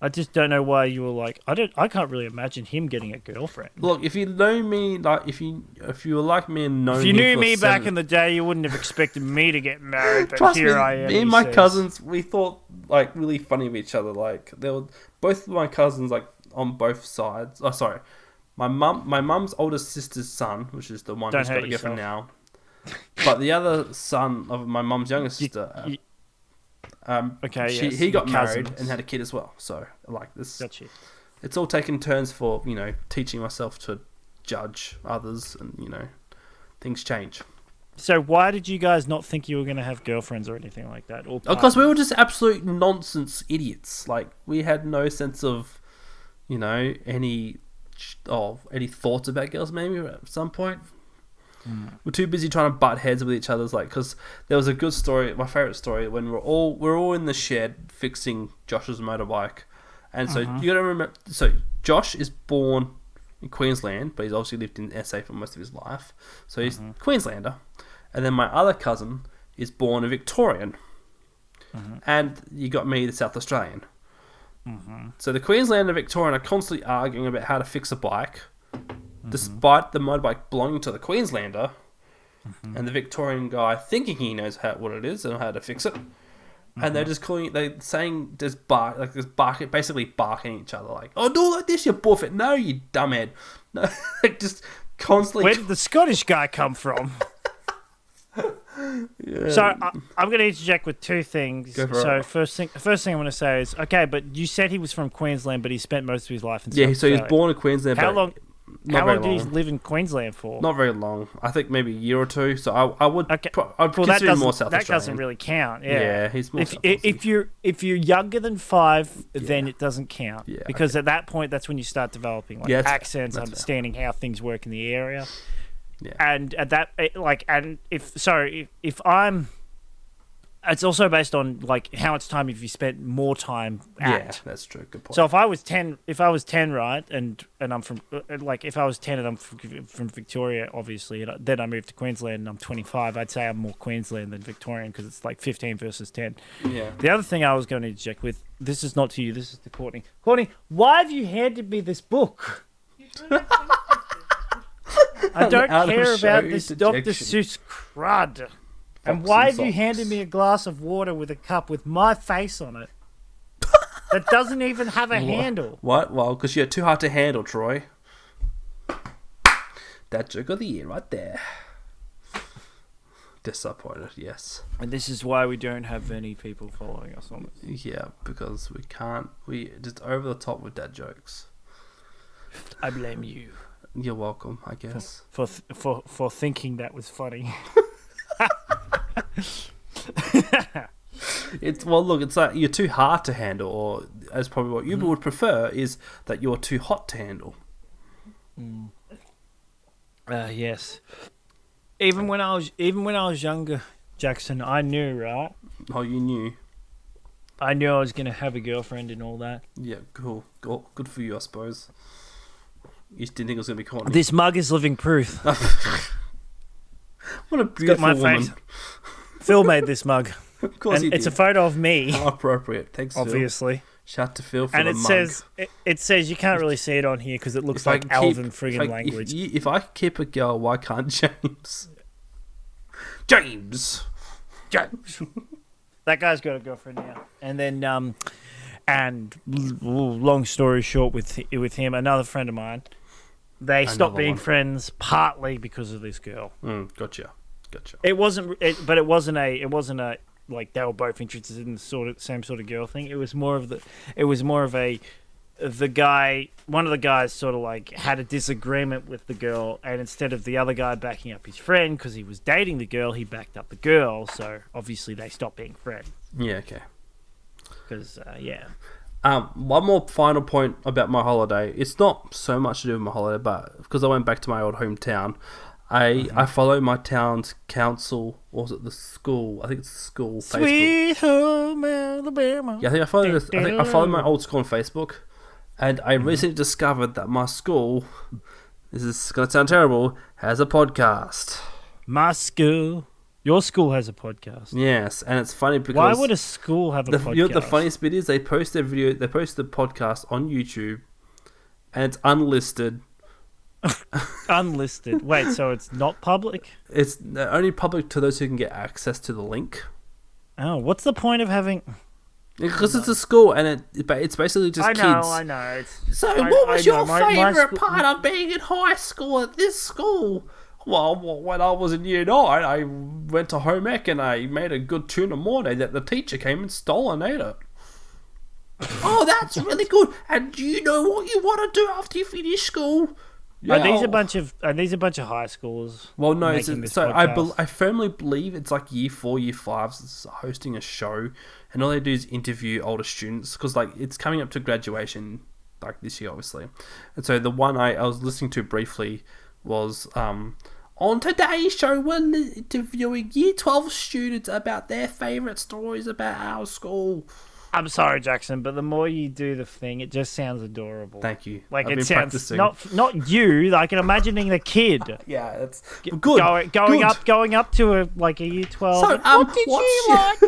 I just don't know why you were like. I can't really imagine him getting a girlfriend. Look, if you know me, like if you were like me and known If you him knew for me back 7 in the day, you wouldn't have expected me to get married. But Trust here me, I am. me and he my says. cousins, we thought like really funny of each other. Like they were both of my cousins, like on both sides. Oh, sorry, my mum's oldest sister's son, which is the one Don't who's got hurt a girlfriend yourself. now. But the other son of my mum's younger sister, Okay, yes, he got your married cousins. and had a kid as well. So like this, Got you. it's all taken turns for teaching myself to judge others, and things change. So why did you guys not think you were going to have girlfriends or anything like that? Or Because we were just absolute nonsense idiots. Like we had no sense of, any thoughts about girls. Maybe at some point, we're too busy trying to butt heads with each other's. Like, because there was a good story, my favorite story, when we're all in the shed fixing Josh's motorbike, and so you got to remember. So Josh is born in Queensland, but he's obviously lived in SA for most of his life. So he's Queenslander. And then my other cousin is born a Victorian. And you got me, the South Australian. So the Queenslander and Victorian are constantly arguing about how to fix a bike, despite the motorbike belonging to the Queenslander, and the Victorian guy thinking he knows what it is and how to fix it. And they're just basically barking at each other, like, "Oh, do it like this, you buffet! No, you dumbhead!" No, just constantly. Where did the Scottish guy come from? Yeah. So I'm going to interject with two things. Go for So it. first thing I'm going to say is, okay, but you said he was from Queensland, but he spent most of his life in South So he was Australia. born in Queensland. How but long? not How very long did he live in Queensland for? Not very long. I think maybe a year or two. So I would. Okay. I'd Well, consider him more South that Australian. doesn't really count. Yeah, Yeah, he's more. If South Aussie. if you're younger than 5, then it doesn't count. Yeah, because at that point, that's when you start developing Yeah, that's fair. accents, That's fair. understanding how things work in the area. Yeah. And at that, if I'm, it's also based on like how much time have you spent more time Yeah, at. that's true. Good point. So if I was 10, right, and I'm from if I was 10 and I'm from Victoria, obviously, and then I moved to Queensland and I'm 25, I'd say I'm more Queensland than Victorian because it's like 15 versus 10. yeah. The other thing I was going to interject with, this is not to you, this is to Courtney. Courtney, why have you handed me this book? I don't Out of care show about this Dr. dejection. Seuss crud. And Fox why and have you socks. handed me a glass of water with a cup with my face on it? That doesn't even have a handle. What? Well, because you're too hard to handle, Troy. That joke of the year right there. Disappointed, yes. And this is why we don't have any people following us on this. Yeah, because we can't. We just over the top with dad jokes. I blame you You're welcome, I guess. for thinking that was funny. It's look, it's like you're too hard to handle, or as probably what you would prefer is that you're too hot to handle. Yes. Even when I was younger, Jackson, I knew, right? Oh, you knew? I knew I was gonna have a girlfriend and all that. Yeah, cool. Good for you, I suppose. You just didn't think it was gonna be Courtney. This mug is living proof. What a Got beautiful my woman. face. Phil made this mug. Of course And he it's a did. photo of me, How appropriate. Thanks, Phil. obviously. Shout to Phil for And the it mug. says you can't really see it on here because it looks If I like can Elven keep- friggin' language. If I keep a girl, why can't James? James. That guy's got a girlfriend now. And then, long story short, with him, another friend of mine, they stopped Another being one. friends partly because of this girl. Gotcha. It wasn't a like they were both interested in the same sort of girl thing. It was more of one of the guys sort of like had a disagreement with the girl, and instead of the other guy backing up his friend because he was dating the girl, he backed up the girl. So obviously they stopped being friends Yeah, okay. because One more final point about my holiday. It's not so much to do with my holiday, but because I went back to my old hometown, I follow my town's council, or was it the school? I think it's the school Facebook. Sweet home Alabama. Yeah, I think I follow my old school on Facebook, and I recently discovered that my school, this is gonna sound terrible, has a podcast. My school. Your school has a podcast. Yes, and it's funny because Why would a school have a podcast? you know what the funniest bit is they post the podcast on YouTube, and it's unlisted. Unlisted. Wait, so it's not public? It's only public to those who can get access to the link. Oh, what's the point of having... Because it's a school, and it's basically just kids. I know. So, I- what was I know, your my favourite school- part of being in high school at this school? Well, when I was in year 9, I went to home ec and I made a good tuna mornay that the teacher came and stole and ate it. Oh, that's really good. And do you know what you want to do after you finish school? Are these a bunch of high schoolers? Well, no. making this So podcast? I firmly believe it's like year 4, year 5 hosting a show, and all they do is interview older students because like it's coming up to graduation like this year, obviously. And so the one I was listening to briefly was on today's show we're interviewing year 12 students about their favourite stories about our school. I'm sorry, Jackson, but the more you do the thing, it just sounds adorable. Thank you. Like I've it been sounds practicing. not you. Like imagining the kid Yeah, that's good. going Good. going up to a year 12. So, what did you like?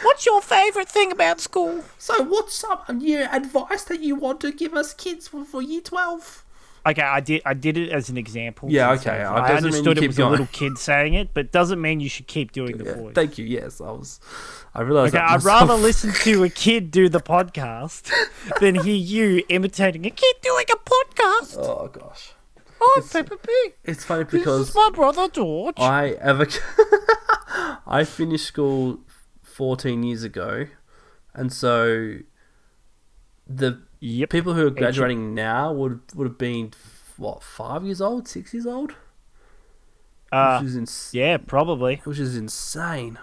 What's your favourite thing about school? So, what's some new advice that you want to give us kids for year 12? Okay, I did it as an example. Yeah, So okay. I Doesn't mean understood you it keep was going. a little kid saying it, but doesn't mean you should keep doing the voice. Thank you. Yes, I realised Okay, that I'd myself. rather listen to a kid do the podcast than hear you imitating a kid doing a podcast. Oh gosh, Oh, Peppa Pig. it's funny This because is my brother George. I finished school 14 years ago, and so the Yep. people who are graduating now would have been what 5 years old, 6 years old, which is Yeah, probably. which is insane.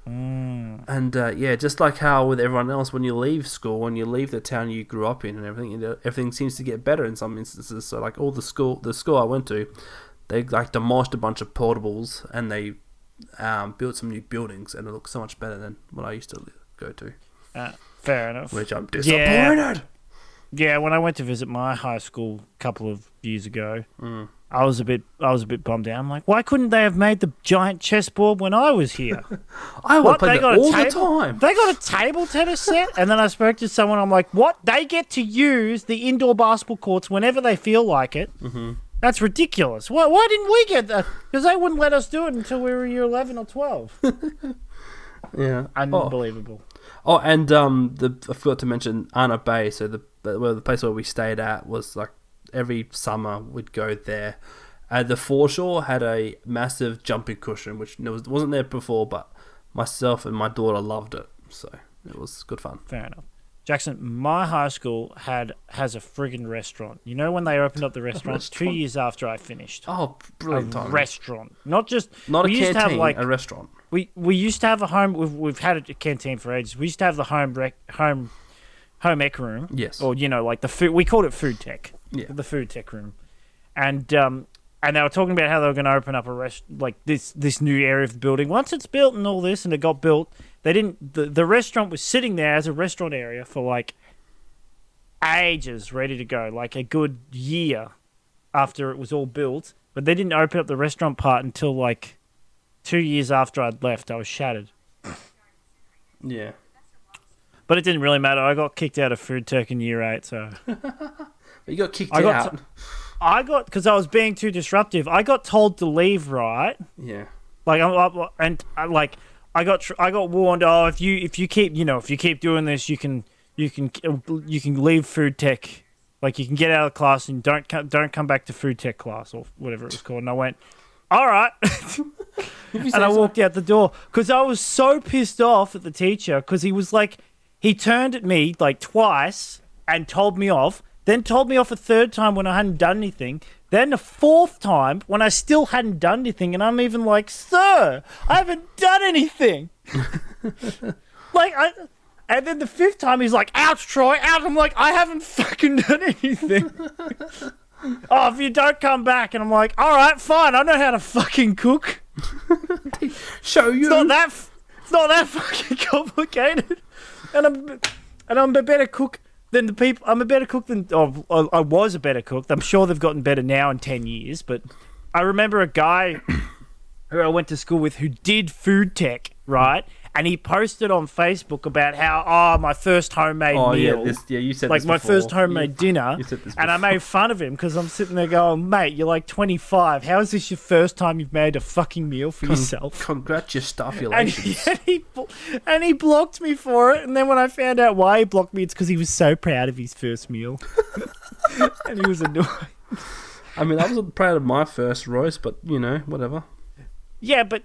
And just like how with everyone else, when you leave school, when you leave the town you grew up in, and everything seems to get better in some instances. So like all the school I went to, they like demolished a bunch of portables and they built some new buildings, and it looks so much better than what I used to go to. Fair enough. Which I'm disappointed. Yeah, when I went to visit my high school a couple of years ago, I was a bit bummed out. I'm like, why couldn't they have made the giant chessboard when I was here? I would play that all the time. They got a table tennis set, and then I spoke to someone. I'm like, what? They get to use the indoor basketball courts whenever they feel like it. Mm-hmm. That's ridiculous. Why didn't we get that? Because they wouldn't let us do it until we were year 11 or 12. Yeah, Unbelievable. Oh, and I forgot to mention Anna Bay. So the place where we stayed at was like every summer we'd go there. The foreshore had a massive jumping cushion, which wasn't there before, but myself and my daughter loved it, so it was good fun. Fair enough. Jackson, my high school has a friggin' restaurant. You know when they opened up the restaurant? 2 years after I finished. Oh, brilliant A time! restaurant, not a Not a we used to have, canteen, like, a restaurant. We used to have a home. We've had a canteen for ages. We used to have the home ec room. Yes. Or like the food. We called it food tech. Yeah. The food tech room, and they were talking about how they were going to open up this new area of the building once it's built and all this, and it got built. They didn't. The restaurant was sitting there as a restaurant area for like ages, ready to go, like a good year after it was all built. But they didn't open up the restaurant part until like 2 years after I'd left. I was shattered. Yeah. But it didn't really matter. I got kicked out of food tech in year 8, so You got kicked I got out. because I was being too disruptive. I got told to leave, right? Yeah. Like I got warned. Oh, if you keep doing this, you can leave food tech. Like you can get out of class and don't come back to food tech class or whatever it was called. And I went, all right, and I walked out the door because I was so pissed off at the teacher because he turned at me like twice and told me off. Then told me off a third time when I hadn't done anything. Then a fourth time when I still hadn't done anything, and I'm even like, sir, I haven't done anything. And then the fifth time he's like, ouch, Troy, ouch. I'm like, I haven't fucking done anything. Oh, if you don't come back, and I'm like, all right, fine, I know how to fucking cook. Show you. It's not that fucking complicated. And I'm a better cook than the people. I'm a better cook than I was a better cook. I'm sure they've gotten better now in 10 years. But I remember a guy who I went to school with who did food tech, right? And he posted on Facebook about how my first homemade meal. You said like this my before. first homemade dinner. You said this and I before. made fun of him because I'm sitting there going, mate, you're like 25. How is this your first time you've made a fucking meal for yourself? Congratulations. And he blocked me for it. And then when I found out why he blocked me, it's because he was so proud of his first meal. And he was annoyed. I mean, I wasn't proud of my first roast, but, whatever. Yeah, but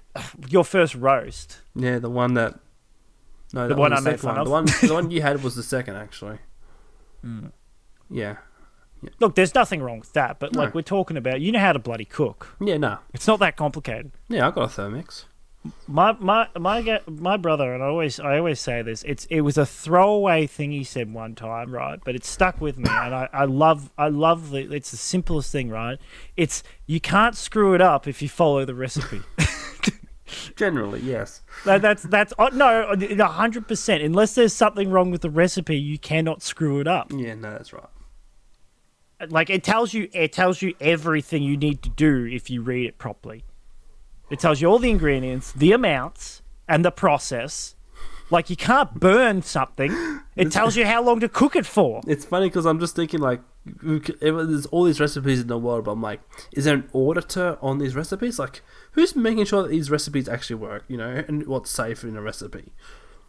your first roast. Yeah, the one that... No, the one I made fun of? The one you had was the second, actually. Yeah. Look, there's nothing wrong with that. But, No. we're talking about... You know how to bloody cook. Yeah, no. It's not that complicated. Yeah, I got a Thermix. My brother, and I always say this, it was a throwaway thing he said one time, right? But it stuck with me, and I love it's the simplest thing, right? It's you can't screw it up if you follow the recipe. Generally, yes. That's no, 100%. Unless there's something wrong with the recipe, you cannot screw it up. Yeah, no, that's right. Like it tells you everything you need to do if you read it properly. It tells you all the ingredients, the amounts, and the process. Like you can't burn something. It tells you how long to cook it for. It's funny because I'm just thinking like, there's all these recipes in the world, but I'm like, is there an auditor on these recipes? Like, who's making sure that these recipes actually work? You know, and what's safe in a recipe?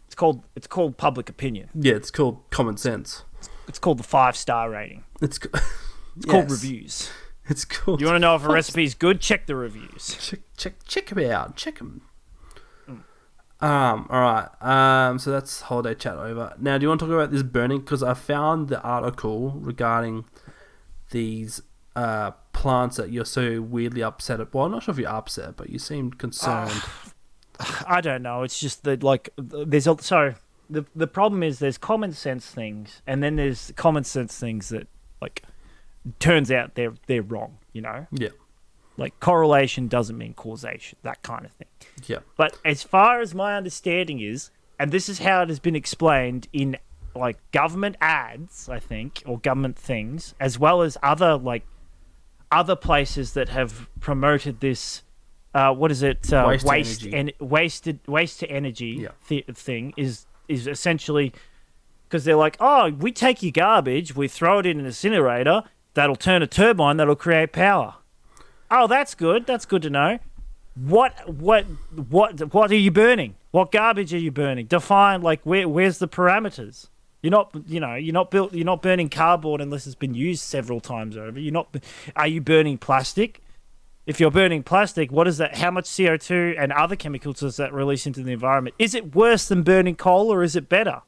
It's called public opinion. Yeah, it's called common sense. It's called the 5-star rating. It's called reviews. It's called. You want to know if a recipe is good? Check the reviews. Check them out. Check them. All right. So that's holiday chat over. Now, do you want to talk about this burning? Because I found the article regarding these plants that you're so weirdly upset at. Well, I'm not sure if you're upset, but you seemed concerned. I don't know. It's just that the problem is there's common sense things, and then there's common sense things that like turns out they're wrong. You know. Yeah. Like correlation doesn't mean causation, that kind of thing. Yeah. But as far as my understanding is, and this is how it has been explained in like government ads, I think, or government things, as well as other places that have promoted this. Waste to energy thing is essentially because they're like, oh, we take your garbage, we throw it in an incinerator, that'll turn a turbine, that'll create power. Oh, that's good. That's good to know. What are you burning? What garbage are you burning? Define like where's the parameters? You're not burning cardboard unless it's been used several times over. Are you burning plastic? If you're burning plastic, what is that? How much CO2 and other chemicals does that release into the environment? Is it worse than burning coal or is it better?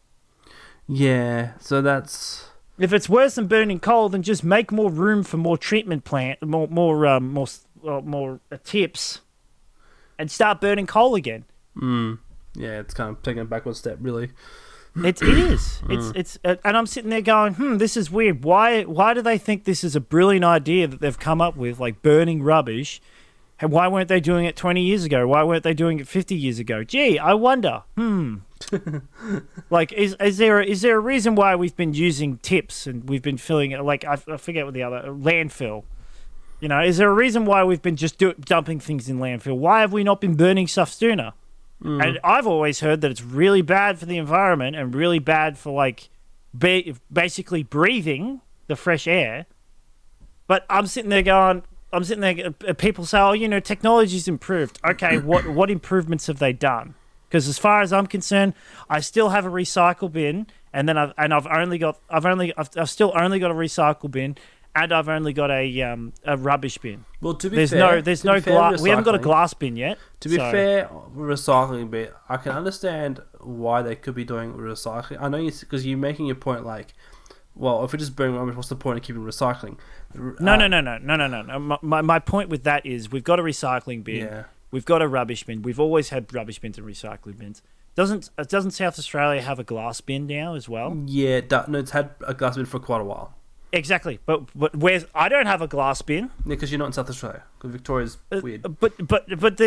Yeah, so that's... If it's worse than burning coal, then just make more room for more treatment plant, more tips, and start burning coal again. Yeah, it's kind of taking a backward step, really. It is. And I'm sitting there going, this is weird. Why do they think this is a brilliant idea that they've come up with, like burning rubbish? And why weren't they doing it 20 years ago? Why weren't they doing it 50 years ago? Gee, I wonder. Like, is there a reason why we've been using tips and we've been filling it? Like, I forget what the other landfill. You know, is there a reason why we've been just dumping things in landfill? Why have we not been burning stuff sooner? And I've always heard that it's really bad for the environment and really bad for like basically breathing the fresh air. But I'm sitting there, people say, oh, technology's improved. Okay, what improvements have they done? Because as far as I'm concerned, I still have a recycle bin, and then I've still only got a recycle bin, and I've only got a rubbish bin. Well, to be there's fair, no glass. We haven't got a glass bin yet. To be fair, recycling bit, I can understand why they could be doing recycling. I know because you're making your point like, well, if we're just burning rubbish, what's the point of keeping recycling? No. My point with that is we've got a recycling bin. Yeah. We've got a rubbish bin. We've always had rubbish bins and recycling bins. Doesn't South Australia have a glass bin now as well? Yeah, no, it's had a glass bin for quite a while. Exactly, but I don't have a glass bin. Yeah, because you're not in South Australia. Because Victoria's weird. But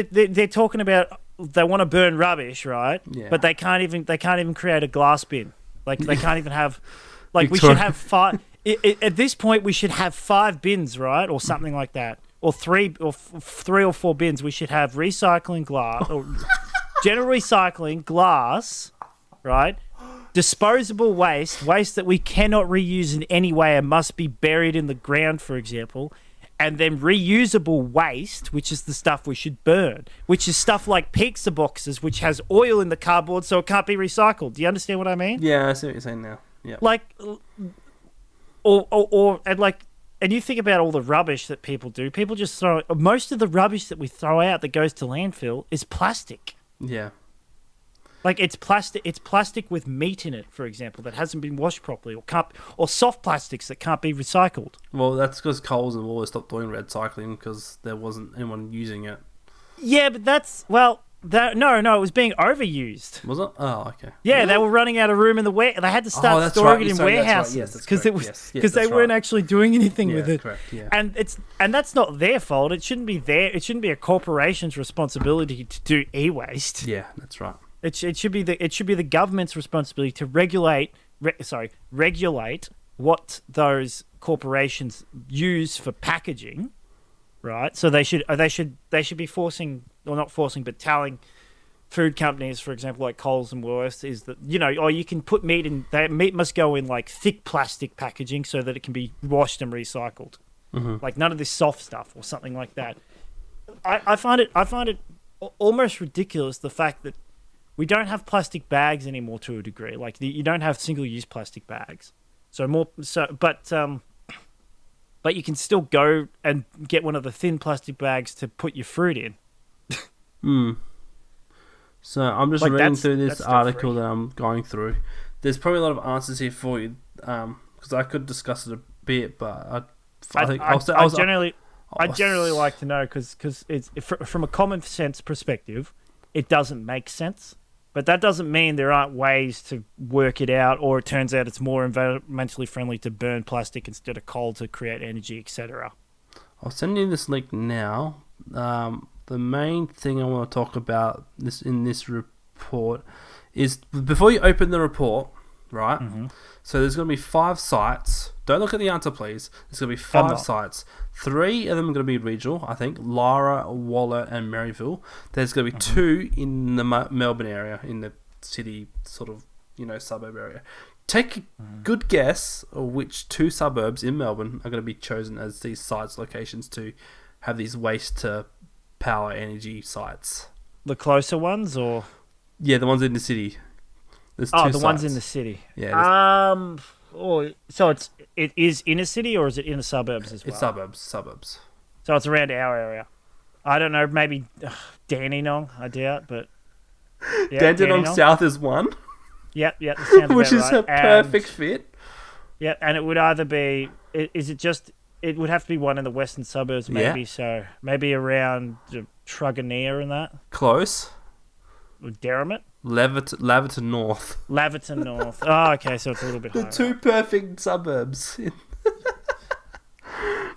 they're talking about they want to burn rubbish, right? Yeah. But they can't even create a glass bin. Like they can't even have. Like Victoria. We should have 5. At this point, we should have 5 bins, right, or something like that, or 3 or 4 bins. We should have recycling glass, or general recycling glass, right? Disposable waste that we cannot reuse in any way and must be buried in the ground, for example, and then reusable waste, which is the stuff we should burn, which is stuff like pizza boxes, which has oil in the cardboard, so it can't be recycled. Do you understand what I mean? Yeah, I see what you're saying now. Yeah. Like, and you think about all the rubbish that people do. People just throw most of the rubbish that we throw out that goes to landfill is plastic. Yeah. Like it's plastic with meat in it, for example, that hasn't been washed properly, or soft plastics that can't be recycled. Well, that's because Coles and Woolworths stopped doing recycling because there wasn't anyone using it. Yeah, but No, it was being overused. Was it? Oh, okay. Yeah, they were running out of room in the They had to start that's storing right. it in Sorry, that's right. warehouses Yes, that's because correct. Yes, they that's weren't right. actually doing anything Yeah, with it. correct. Yeah. And that's not their fault. It shouldn't be a corporation's responsibility to do e-waste. Yeah, that's right. It should be the government's responsibility to regulate what those corporations use for packaging, right? So they should be forcing, or not forcing, but telling food companies, for example, like Coles and Woolworths, is that you can put meat in. Meat must go in like thick plastic packaging so that it can be washed and recycled. Mm-hmm. Like none of this soft stuff or something like that. I find it almost ridiculous, the fact that we don't have plastic bags anymore to a degree. Like you don't have single-use plastic bags. But you can still go and get one of the thin plastic bags to put your fruit in. So I'm just Like, reading that's- through this that's still article free. that I'm going through. There's probably a lot of answers here for you, because I could discuss it a bit, but I think I generally like to know because it's from a common sense perspective, it doesn't make sense. But that doesn't mean there aren't ways to work it out, or it turns out it's more environmentally friendly to burn plastic instead of coal to create energy, etc. I'll send you this link now. The main thing I want to talk about in this report is, before you open the report, right? Mm-hmm. So there's going to be 5 sites. Don't look at the answer, please. There's going to be 5 sites. 3 of them are going to be regional, I think. Lara, Waller, and Maryville. There's going to be 2 in the Melbourne area, in the city sort of, suburb area. Take a good guess of which 2 suburbs in Melbourne are going to be chosen as these sites locations to have these waste to power energy sites. The closer ones, or Yeah, the ones in the city. There's 2 the sites. ones in the city. Yeah. So it is inner city, or is it in the suburbs as well? It's suburbs. So it's around our area. I don't know, maybe Dandenong, I doubt, but yeah, Dandenong South is one, Yep, that sounds about which is right. a perfect fit. Yeah, and it would either be it would have to be one in the western suburbs, maybe. Yeah. So maybe around Truganina and that, Close. or Derrimut, Laverton North. Laverton North. Oh, okay, so it's a little bit The higher. 2 perfect suburbs. Is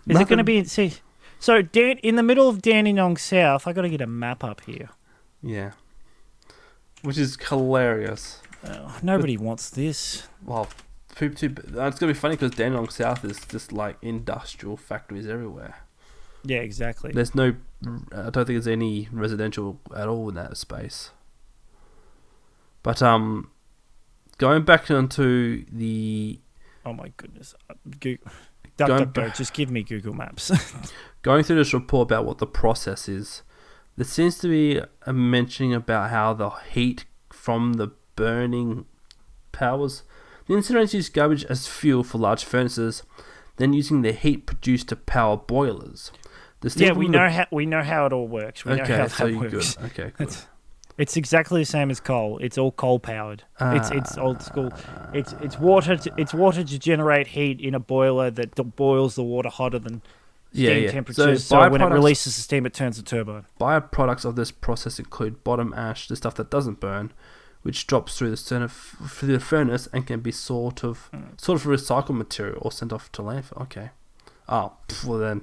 it going to be? See, so in the middle of Dandenong South, I got to get a map up here. Yeah. Which is hilarious. Nobody wants this. Well, it's going to be funny because Dandenong South is just like industrial factories everywhere. Yeah, exactly. I don't think there's any residential at all in that space. But going back onto the... Oh my goodness. Go. Just give me Google Maps. Going through this report about what the process is, there seems to be a mentioning about how the heat from the burning powers. The incinerators use garbage as fuel for large furnaces, then using the heat produced to power boilers. Yeah, we know how it all works. We know how so that you're works. good. Okay, good. It's exactly the same as coal. It's all coal powered. It's old school. It's water. It's water to generate heat in a boiler that boils the water hotter than steam temperatures. So when it releases the steam, it turns the turbine. Byproducts of this process include bottom ash, the stuff that doesn't burn, which drops through the furnace and can be sort of recycled material or sent off to landfill. Okay. Oh, well then,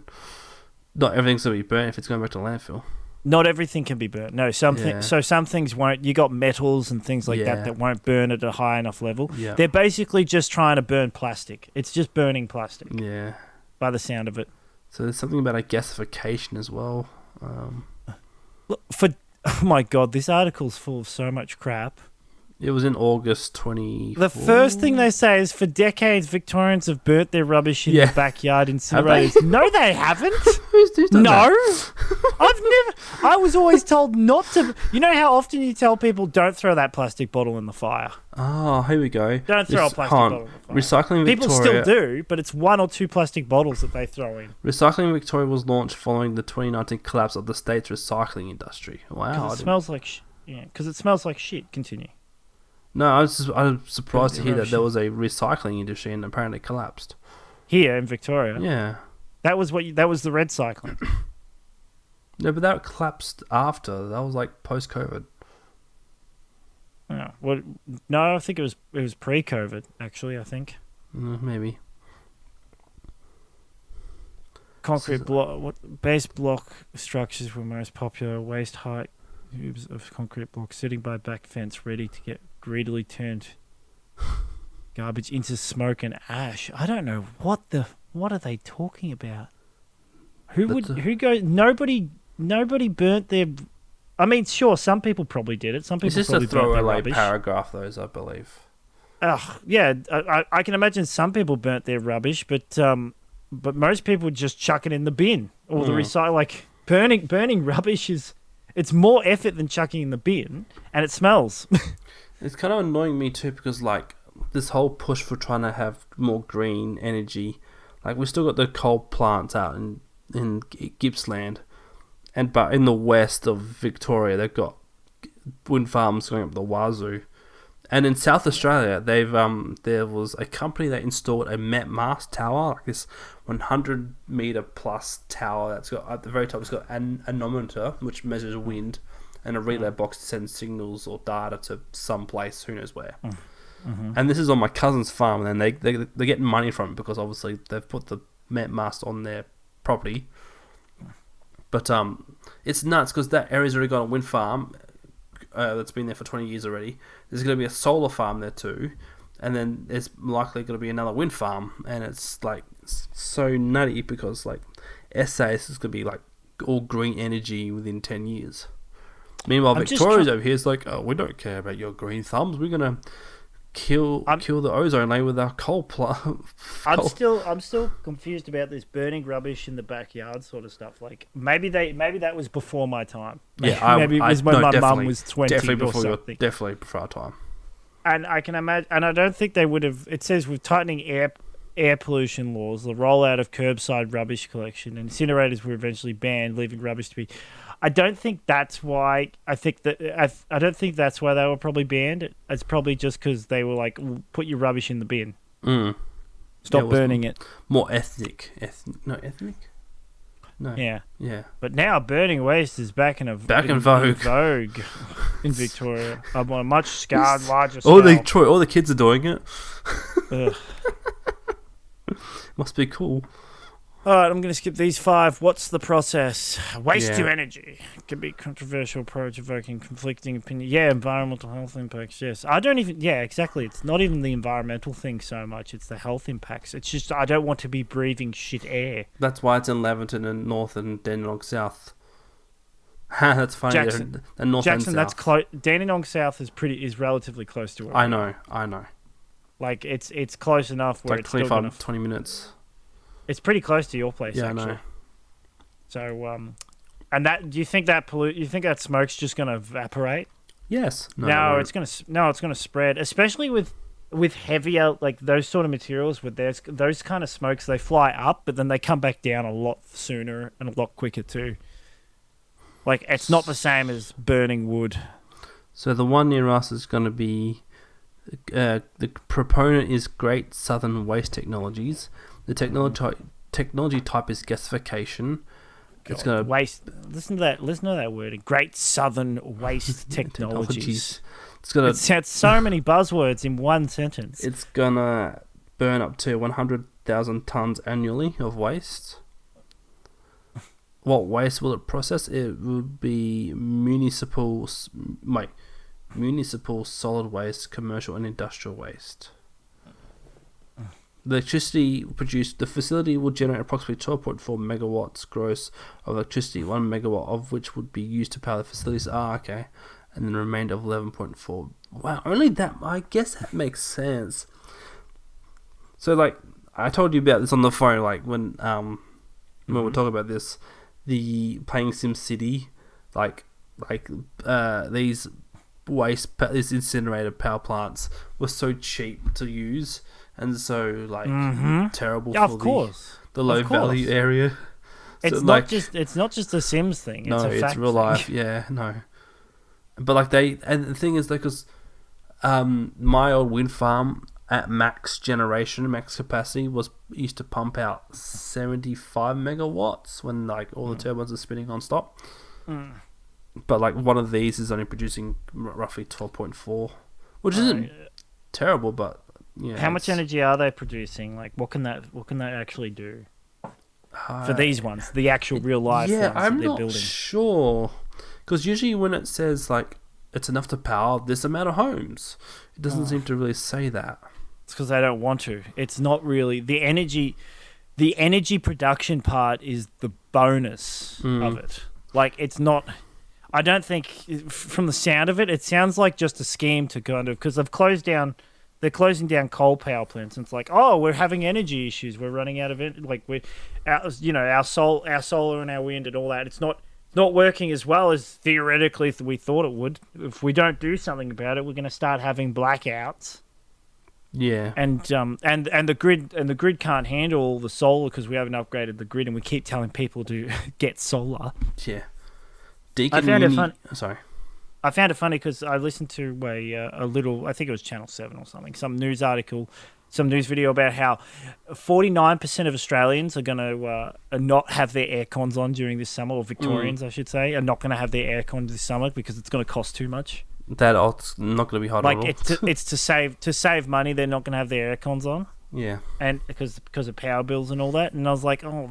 not everything's going to be burnt if it's going back to landfill. Not everything can be burnt. No, some things won't. You got metals and things like that won't burn at a high enough level. Yeah. They're basically just trying to burn plastic. It's just burning plastic. Yeah. By the sound of it. So there's something about a gasification as well. Look, oh my god, this article's full of so much crap. It was in August 20. The first thing they say is, for decades, Victorians have burnt their rubbish in the backyard incinerators. No, they haven't. Who's done that? I was always told not to. You know how often you tell people, don't throw that plastic bottle in the fire. Oh, here we go. Don't throw a plastic bottle in the fire. Recycling People Victoria. still do, but it's 1 or 2 plastic bottles that they throw in. Recycling Victoria was launched following the 2019 collapse of the state's recycling industry. Wow. Because it smells like because it smells like shit. Continue. No, I was surprised to hear that there was a recycling industry and apparently it collapsed. Here in Victoria. Yeah. That was the red cycling. No, but that collapsed after. That was like post-COVID. Oh, well, no, I think it was pre-COVID. Actually, I think Maybe. concrete block, base block structures were most popular. Waist height cubes of concrete blocks sitting by back fence, ready to get greedily turned garbage into smoke and ash. I don't know what are they talking about? Who goes? Nobody burnt their. I mean, sure, some people probably did it. Some people It's just probably a burnt their throwaway rubbish. paragraph, those, I believe. Yeah, I can imagine some people burnt their rubbish, but most people just chuck it in the bin or the recycle. Like burning rubbish it's more effort than chucking in the bin, and it smells. It's kind of annoying me too because like this whole push for trying to have more green energy, like we still got the coal plants out in Gippsland, but in the west of Victoria they've got wind farms going up the wazoo. And in South Australia, there was a company that installed a met mast tower, like this 100 meter plus tower that's got at the very top. It's got an anemometer which measures wind, and a relay box to send signals or data to some place, who knows where. Mm-hmm. And this is on my cousin's farm, and they're getting money from it because obviously they've put the met mast on their property. But it's nuts because that area's already got a wind farm. That's been there for 20 years already. There's going to be a solar farm there too, and then there's likely going to be another wind farm, and it's like so nutty because like SAS is going to be like all green energy within 10 years. Meanwhile, Victoria's over here is like, oh, we don't care about your green thumbs. We're going to kill the ozone layer with our coal plant. I'm still confused about this burning rubbish in the backyard sort of stuff. Like maybe that was before my time. Yeah, maybe it was when my mum was 20 definitely or something. Definitely before our time. And I can imagine, and I don't think they would have. It says with tightening air pollution laws, the rollout of curbside rubbish collection, and incinerators were eventually banned, leaving rubbish to be. I don't think that's why. I don't think that's why they were probably banned. It's probably just because they were like, put your rubbish in the bin. Stop burning it. More ethnic. Ethnic? No. Yeah. Yeah. But now burning waste is back in vogue in Victoria. On a much larger scale. All the kids are doing it. Ugh. Must be cool. All right, I'm going to skip these 5. What's the process? Waste to energy. It can be controversial, provoking conflicting opinion. Yeah, environmental health impacts, yes. Yeah, exactly. It's not even the environmental thing so much. It's the health impacts. It's just I don't want to be breathing shit air. That's why it's in Leverton and North and Dandenong South. That's funny. Jackson, North Jackson, and that's South. close. Dandenong South is relatively close to where I know. Like, it's close enough where it's like 25, 20 minutes. It's pretty close to your place, actually. I know. So, and do you think that smoke's just going to evaporate? Yes. No, it's going to spread, especially with heavier, like those sort of materials. With those kind of smokes, they fly up, but then they come back down a lot sooner and a lot quicker too. Like, it's not the same as burning wood. So the one near us is going to be the proponent is Great Southern Waste Technologies. The technology type is gasification. It's going to waste. Listen to that word. Great Southern Waste Technologies. It's had so many buzzwords in one sentence. It's gonna burn up to 100,000 tons annually of waste. What waste will it process? It will be municipal solid waste, commercial and industrial waste. The electricity produced, the facility will generate approximately 12.4 megawatts gross of electricity, 1 megawatt of which would be used to power the facilities. Okay. And then the remainder of 11.4. Wow, only that. I guess that makes sense. So, like, I told you about this on the phone, like, when we're talking about this, the playing SimCity, these these incinerator power plants were so cheap to use. And so, terrible for the low value area. It's so, not just a Sims thing. No, it's real life. Yeah, no. But and the thing is, because my old wind farm at max generation, max capacity, used to pump out 75 megawatts when like all the turbines are spinning non-stop. But like one of these is only producing roughly 12.4, which isn't terrible, but yeah. How much energy are they producing? Like, what can that actually do for these ones, the actual real life ones that I'm they're not building? sure, because usually when it says like it's enough to power this amount of homes, it doesn't seem to really say that. It's because they don't want to. It's not really the energy. The energy production part is the bonus of it. Like, it's not. I don't think, from the sound of it, it sounds like just a scheme to kind of, because they're closing down coal power plants, and it's like, oh, we're having energy issues. We're running out of it. Like, our solar and our wind and all that. It's not working as well as theoretically we thought it would. If we don't do something about it, we're going to start having blackouts. Yeah, And the grid can't handle all the solar because we haven't upgraded the grid, and we keep telling people to get solar. yeah. I found it funny. Sorry. I found it funny because I listened to a little, I think it was Channel 7 or something, some news article, some news video about how 49% of Australians are going to not have their air cons on during this summer, or Victorians, I should say, are not going to have their air cons this summer because it's going to cost too much. It's not going to be hot at all. Like, it's to save money, they're not going to have their air cons on. Yeah. And because of power bills and all that. And I was like, oh,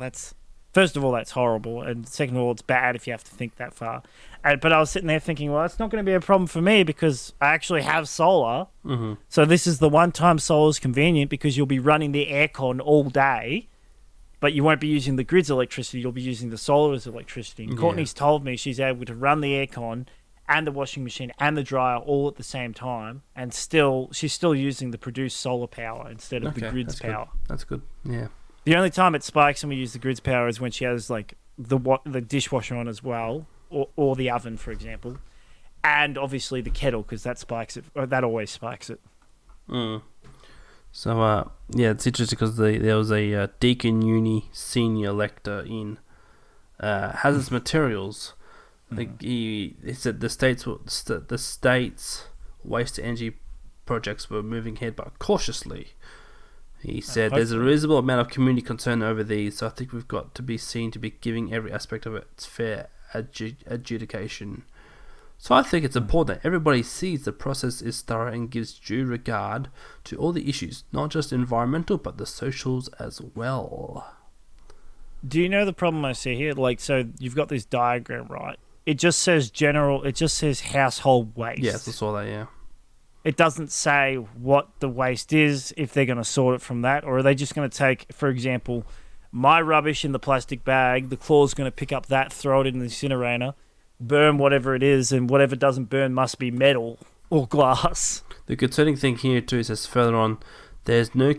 first of all, that's horrible. And second of all, it's bad if you have to think that far. But I was sitting there thinking, well, it's not going to be a problem for me because I actually have solar. Mm-hmm. So this is the one time solar is convenient because you'll be running the aircon all day, but you won't be using the grid's electricity. You'll be using the solar's electricity. And Courtney's told me she's able to run the aircon and the washing machine and the dryer all at the same time, and she's still using the produced solar power instead of the grid's power. That's good. Yeah. The only time it spikes when we use the grid's power is when she has like the dishwasher on as well, or the oven, for example, and obviously the kettle, because that spikes it. Or that always spikes it. So it's interesting because there was a Deakin Uni senior lecturer in hazardous materials. He said the state's waste to energy projects were moving ahead, but cautiously. He said there's a reasonable amount of community concern over these, so I think we've got to be seen to be giving every aspect of it its fair adjudication. So I think it's important that everybody sees the process is thorough and gives due regard to all the issues, not just environmental, but the socials as well. Do you know the problem I see here? Like, so you've got this diagram, right? It just says household waste. Yes, I saw that, yeah. It doesn't say what the waste is, if they're going to sort it from that, or are they just going to take, for example, my rubbish in the plastic bag, the claw's going to pick up that, throw it in the incinerator, burn whatever it is, and whatever doesn't burn must be metal or glass. The concerning thing here too says further on, there's no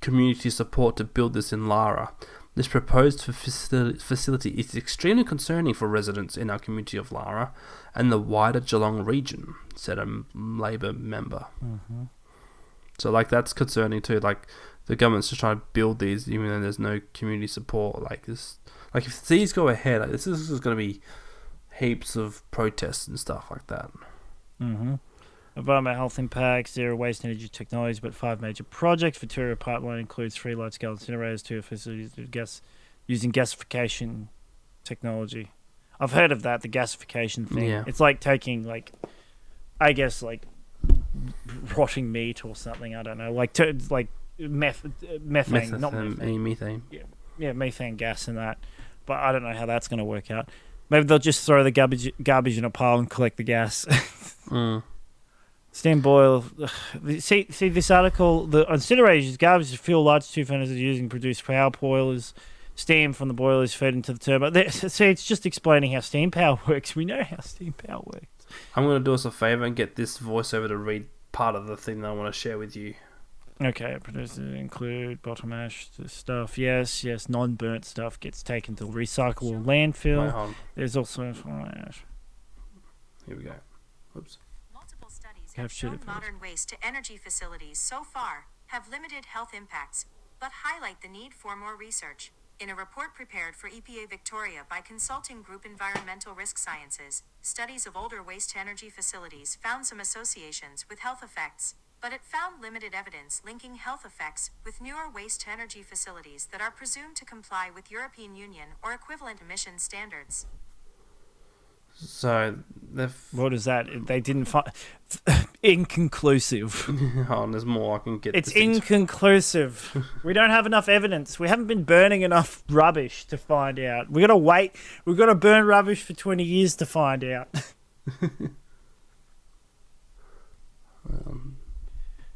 community support to build this in Lara. This proposed facility is extremely concerning for residents in our community of Lara and the wider Geelong region, said a Labor member. Mm-hmm. So, like, that's concerning too. Like, the government's just trying to build these even though there's no community support. Like, this, like if these go ahead, like, this is going to be heaps of protests and stuff like that. Mm-hmm. Environmental health impacts, zero waste energy technologies, but 5 major projects. Victoria Pipeline includes 3 large-scale incinerators, 2 facilities using gasification technology. I've heard of that, the gasification thing. Yeah. It's like taking, like, I guess, like, rotting meat or something. I don't know, like methane, not methane. Methane. Yeah, methane gas and that. But I don't know how that's going to work out. Maybe they'll just throw the garbage in a pile and collect the gas. Steam boil. See this article. The incinerators use garbage to fuel large two furnaces using produced power boilers. Steam from the boilers fed into the turbine. See, it's just explaining how steam power works. We know how steam power works. I'm going to do us a favour and get this voiceover to read part of the thing that I want to share with you. Okay, producers include bottom ash stuff. Yes, non-burnt stuff gets taken to recycle or landfill. Wait, hold on. There's also fly ash. Here we go. Oops. Multiple studies have shown modern waste to energy facilities so far have limited health impacts, but highlight the need for more research. In a report prepared for EPA Victoria by consulting group Environmental Risk Sciences, studies of older waste-to-energy facilities found some associations with health effects. but it found limited evidence linking health effects with newer waste-to-energy facilities that are presumed to comply with European Union or equivalent emission standards. So What is that? They didn't find... Inconclusive. oh, there's more I can get. It's this into. inconclusive. We don't have enough evidence. We haven't been burning enough rubbish to find out. We got to wait. We've got to burn rubbish for 20 years to find out.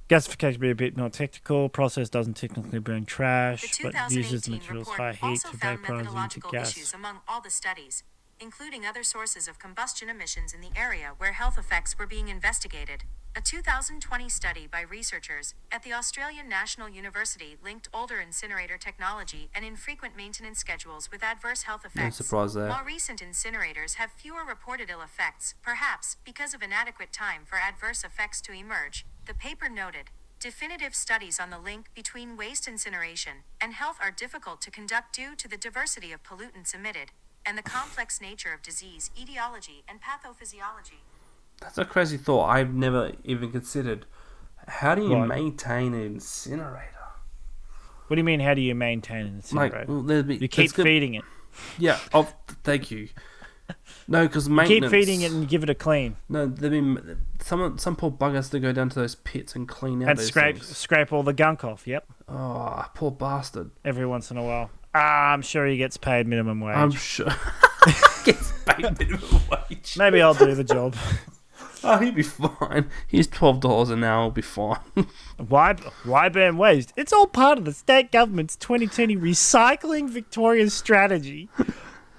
Gasification be a bit more technical. Process doesn't technically burn The trash, but uses 2018 materials report high heat also to found vaporize into methodological gas. issues among all the studies, including other sources of combustion emissions in the area where health effects were being investigated. A 2020 study by researchers at the Australian National University linked older incinerator technology and infrequent maintenance schedules with adverse health No effects. surprise there. More recent incinerators have fewer reported ill effects, perhaps because of inadequate time for adverse effects to emerge, the paper noted. Definitive studies on the link between waste incineration and health are difficult to conduct due to the diversity of pollutants emitted and the complex nature of disease etiology and pathophysiology. That's a crazy thought. I've never even considered. How do you Right. maintain an incinerator? What do you mean, how do you maintain an incinerator? Well, there'd be, You keep feeding it. Yeah. Oh, thank you. No, because You maintenance. keep feeding it and give it a clean. No, there'd be some poor bug has to go down to those pits and clean out And those scrape things. scrape all the gunk off, yep. Oh, poor bastard. Every once in a while. I'm sure he gets paid minimum wage. I'm sure. Gets paid minimum wage. Maybe I'll do the job. Oh, he'd be fine. He's $12 an hour. He'll be fine. Why burn waste? It's all part of the state government's 2020 Recycling Victoria strategy.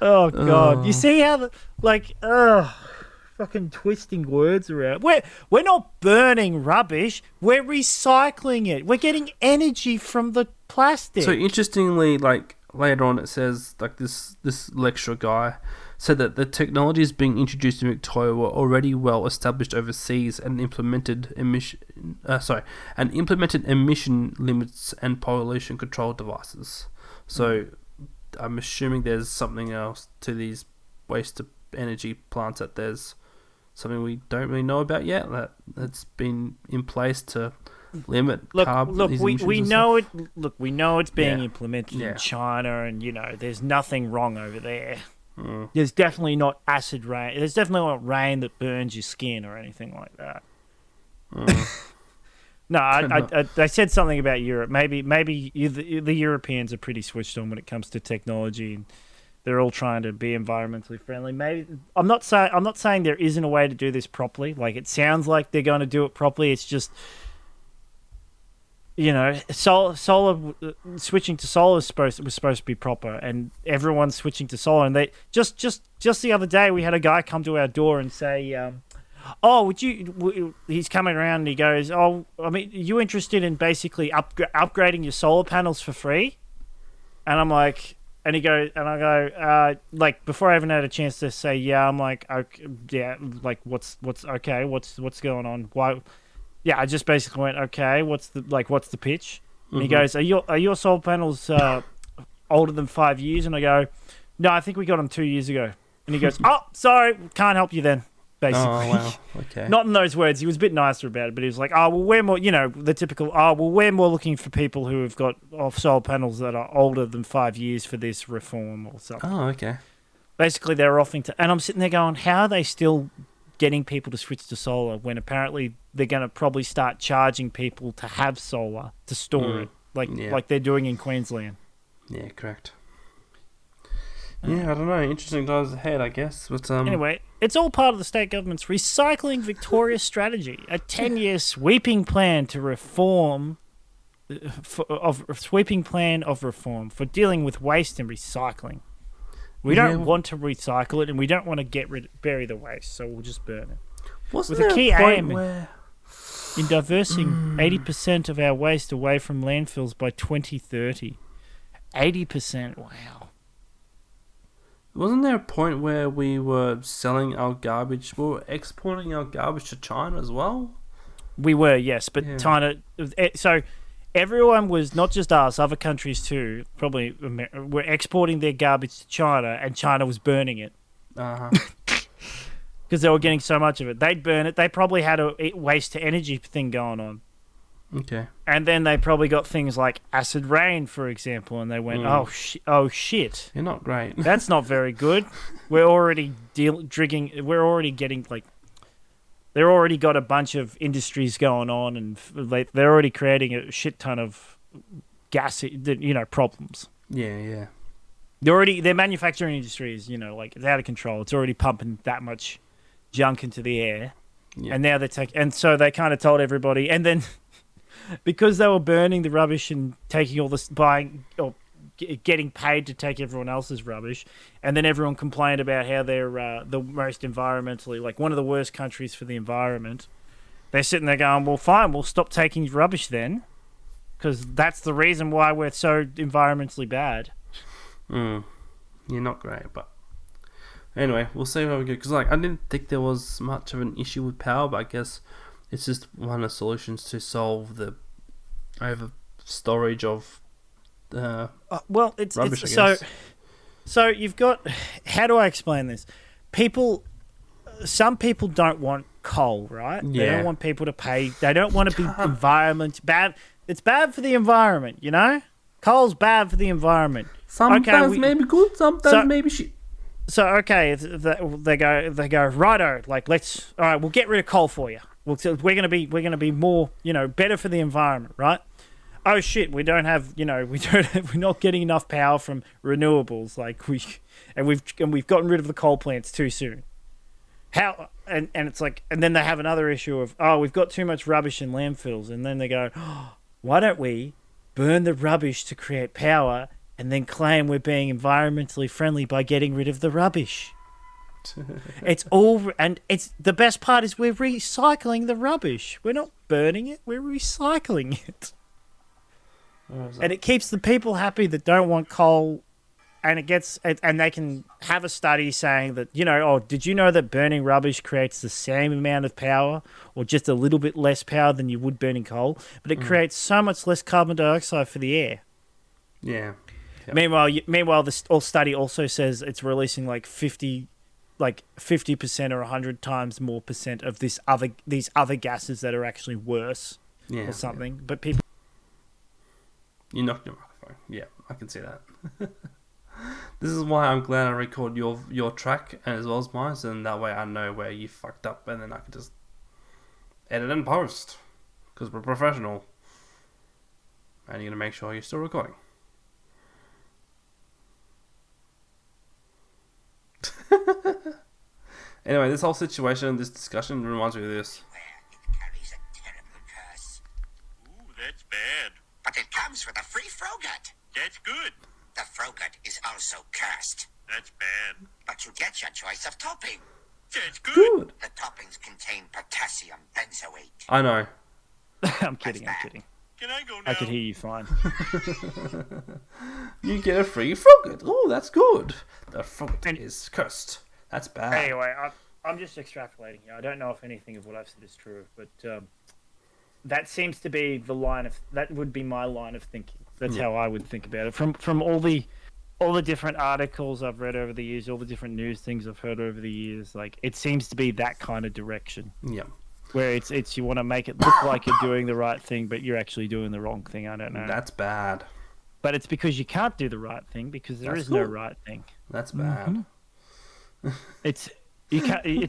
Oh, God. You see how fucking twisting words around. We're not burning rubbish. We're recycling it. We're getting energy from the plastic. So interestingly, like later on, it says like this lecturer guy said that the technologies being introduced in Victoria were already well established overseas and implemented emission limits and pollution control devices. So I'm assuming there's something else to these waste to energy plants, that there's something we don't really know about yet that's been in place to limit Look, these we emissions and know stuff. it. Look, we know it's being Yeah. implemented Yeah. in China, and there's nothing wrong over there. Mm. There's definitely not acid rain. There's definitely not rain that burns your skin or anything like that. No, I said something about Europe. Maybe the Europeans are pretty switched on when it comes to technology, and they're all trying to be environmentally friendly. Maybe I'm not saying there isn't a way to do this properly. Like, it sounds like they're going to do it properly. It's just, solar switching to solar was supposed to be proper, and everyone's switching to solar. And they just the other day we had a guy come to our door and say, he's coming around and he goes, are you interested in basically upgrading your solar panels for free? And I'm like, and he goes, and I go, before I even had a chance to say, yeah, I'm like, okay, yeah, like, what's okay, what's going on? Why? Yeah, I just basically went, okay, what's the pitch? And he goes, are your solar panels older than 5 years? And I go, no, I think we got them 2 years ago. And he goes, oh, sorry, can't help you then. Basically. Oh, wow. Okay. Not in those words. He was a bit nicer about it, but he was like, oh, well, we're more, the typical, oh, well, we're more looking for people who have got solar panels that are older than 5 years for this reform or something. Oh, okay. Basically, they're offering to, and I'm sitting there going, how are they still getting people to switch to solar when apparently they're going to probably start charging people to have solar to store it, like they're doing in Queensland? Yeah, correct. Yeah, I don't know. Interesting times ahead, I guess. But Anyway, it's all part of the state government's Recycling Victoria strategy, a 10-year sweeping plan to reform, sweeping plan of reform for dealing with waste and recycling. We don't want to recycle it, and we don't want to bury the waste, so we'll just burn it. wasn't with a there key point aim where in diversing 80% of our waste away from landfills by 2030. 80%, wow. Wasn't there a point where we were selling our garbage, we were exporting our garbage to China as well? We were, yes, but Yeah. China. So everyone was, not just us, other countries too. Probably were exporting their garbage to China, and China was burning it Uh-huh. because they were getting so much of it. They'd burn it. They probably had a waste to energy thing going on. Okay. And then they probably got things like acid rain, for example, and they went, oh shit, You're not great. that's not very good. We're already We're already getting like, they're already got a bunch of industries going on, and they're already creating a shit ton of gas, problems. Yeah. Their manufacturing industry is, like, it's out of control. It's already pumping that much junk into the air, and now and so they kind of told everybody, and then. Because they were burning the rubbish and taking all this, buying or getting paid to take everyone else's rubbish, and then everyone complained about how they're the most environmentally, like one of the worst countries for the environment. They're sitting there going, well, fine, we'll stop taking rubbish then, because that's the reason why we're so environmentally bad. You're not great, but anyway, we'll see how we go. Because I didn't think there was much of an issue with power, but I guess it's just one of the solutions to solve the over storage of rubbish, I guess. So you've got, how do I explain this? Some people don't want coal, right? Yeah. They don't want people to pay. They don't want to be bad. It's bad for the environment, Coal's bad for the environment. Sometimes maybe good, sometimes maybe shit. So okay, they go righto. Like all right, we'll get rid of coal for you. We're gonna be more, better for the environment, right? Oh shit, we're not getting enough power from renewables. Like we've gotten rid of the coal plants too soon. How and it's like, and then they have another issue of, we've got too much rubbish in landfills, and then they go, why don't we burn the rubbish to create power, and then claim we're being environmentally friendly by getting rid of the rubbish? It's all, and it's the best part is we're recycling the rubbish. We're not burning it, we're recycling it. And it keeps the people happy that don't want coal, and and they can have a study saying that, did you know that burning rubbish creates the same amount of power or just a little bit less power than you would burning coal, but it creates so much less carbon dioxide for the air. Yeah. Meanwhile, this study also says it's releasing like 50% or 100 times more percent of these other gases that are actually worse or something. Yeah. But people, You knocked your microphone. Yeah, I can see that. This is why I'm glad I record your track as well as mine, and that way I know where you fucked up, and then I can just edit and post, because we're professional. And you're gonna make sure you're still recording. Anyway, this whole situation, this discussion reminds me of this. It carries a terrible curse. Ooh, that's bad. But it comes with a free Frogut. That's good. The Frogut is also cursed. That's bad. But you get your choice of topping. That's good. Good. The toppings contain potassium benzoate. I know. I'm kidding. Can I go now? I could hear you fine. You get a free Frogut. Oh, that's good. The Frogut is cursed. That's bad. Anyway, I'm just extrapolating here. I don't know if anything of what I've said is true, but that seems to be that would be my line of thinking. That's how I would think about it. From all the different articles I've read over the years, all the different news things I've heard over the years, like, it seems to be that kind of direction. Yeah. Where it's you want to make it look like you're doing the right thing, but you're actually doing the wrong thing. I don't know. That's bad. But it's because you can't do the right thing, because there is no right thing. That's bad. It's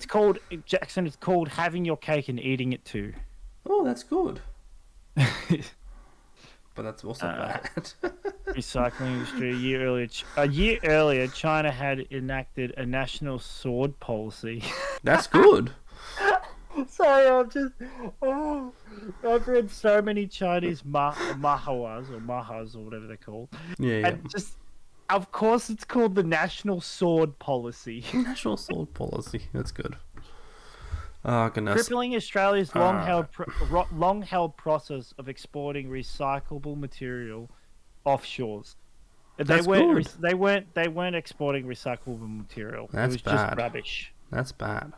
called, Jackson, it's called having your cake and eating it too. Oh, that's good. But that's also bad. Recycling industry. A year earlier, China had enacted a national sword policy. That's good. Sorry, I've read so many Chinese manhwas or whatever they're called. Yeah. And of course, it's called the national sword policy. National sword policy. That's good. Oh, goodness. Crippling Australia's long-held process of exporting recyclable material offshores. They weren't exporting recyclable material. That's it was bad. Just rubbish. That's bad.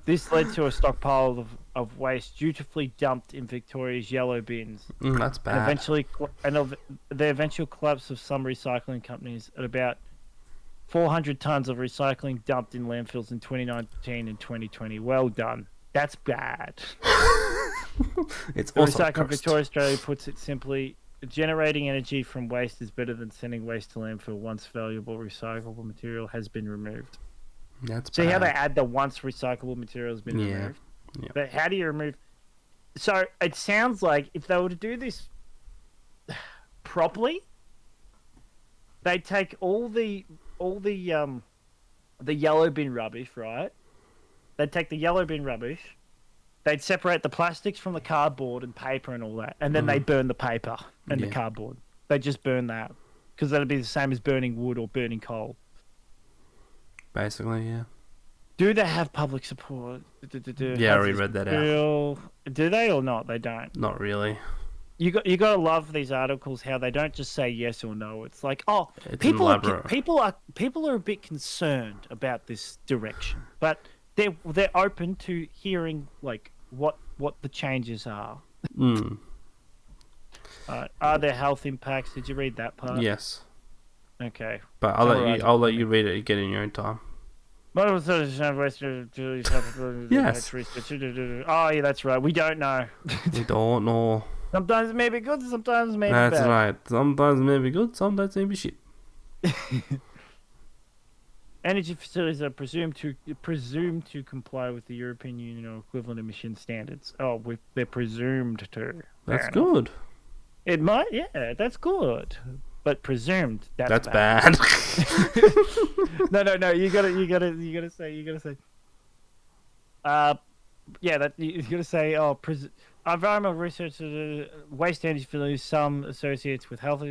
This led to a stockpile of waste dutifully dumped in Victoria's yellow bins. That's bad. The eventual collapse of some recycling companies at about 400 tons of recycling dumped in landfills in 2019 and 2020. Well done. That's bad. It's The also a Recycling coast. Victoria Australia puts it simply: generating energy from waste is better than sending waste to landfill once valuable recyclable material has been removed. That's See how they bad. add the once recyclable material has been Yeah. removed? Yeah. But how do you remove? So it sounds like if they were to do this properly, they'd take all the yellow bin rubbish, right? They'd take the yellow bin rubbish. They'd separate the plastics from the cardboard and paper and all that, and then they'd burn the paper and the Yeah. cardboard. They'd just burn that because that'd be the same as burning wood or burning coal. Basically, yeah. Do they have public support? Yeah, I already read that out. Do they or not? They don't. Not really. You gotta love these articles how they don't just say yes or no. It's like, oh, It's people elaborate. people are a bit concerned about this direction, but they're open to hearing like what the changes are. Mm. Are there health impacts? Did you read that part? Yes. Okay. But I'll Summarise let it. you read it again in your own time. Yes. Yes. Oh yeah, that's right. We don't know. We don't know. Sometimes it may be good, sometimes it may be That's bad. right. Sometimes it may be good, sometimes it may be shit. Energy facilities are presumed to comply with the European Union or equivalent emission standards. Oh, they're presumed to. That's Fair enough. good. It might, yeah, that's good. But presumed, that's bad. No. You gotta say. Yeah, that you gotta say. Environmental research, waste energy facilities, some associates with health.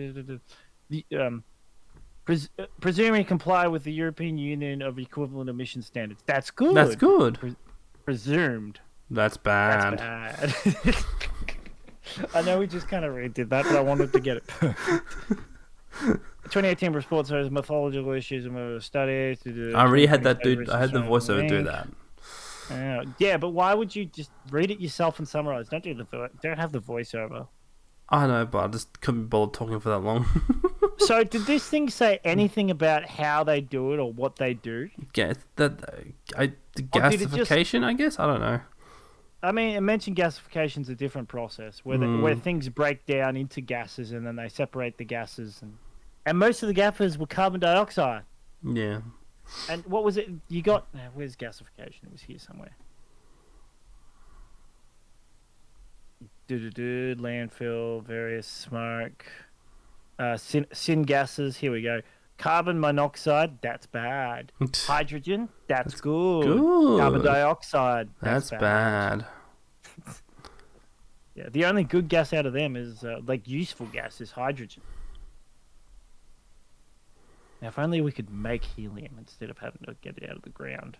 Presuming comply with the European Union of equivalent emission standards. That's good. That's good. Presumed. That's bad. That's bad. I know we just kind of redid that, but I wanted to get it perfect. 2018 reports shows methodological issues and studies. I already had that dude. I had the voiceover do that. Yeah, but why would you just read it yourself and summarize? Don't have the voiceover. I know, but I just couldn't be bothered talking for that long. So, did this thing say anything about how they do it or what they do? The did it gasification, I guess. I don't know. I mean, it mentioned gasification's a different process where things break down into gases and then they separate the gases and most of the gases were carbon dioxide. Yeah. And what was it you got? Where's gasification? It was here somewhere. Landfill, various smoke, syn gases. Here we go. Carbon monoxide, that's bad. Hydrogen, that's good. Good. Carbon dioxide, That's bad. Yeah, the only good gas out of them is useful gas is hydrogen. Now, if only we could make helium instead of having to get it out of the ground.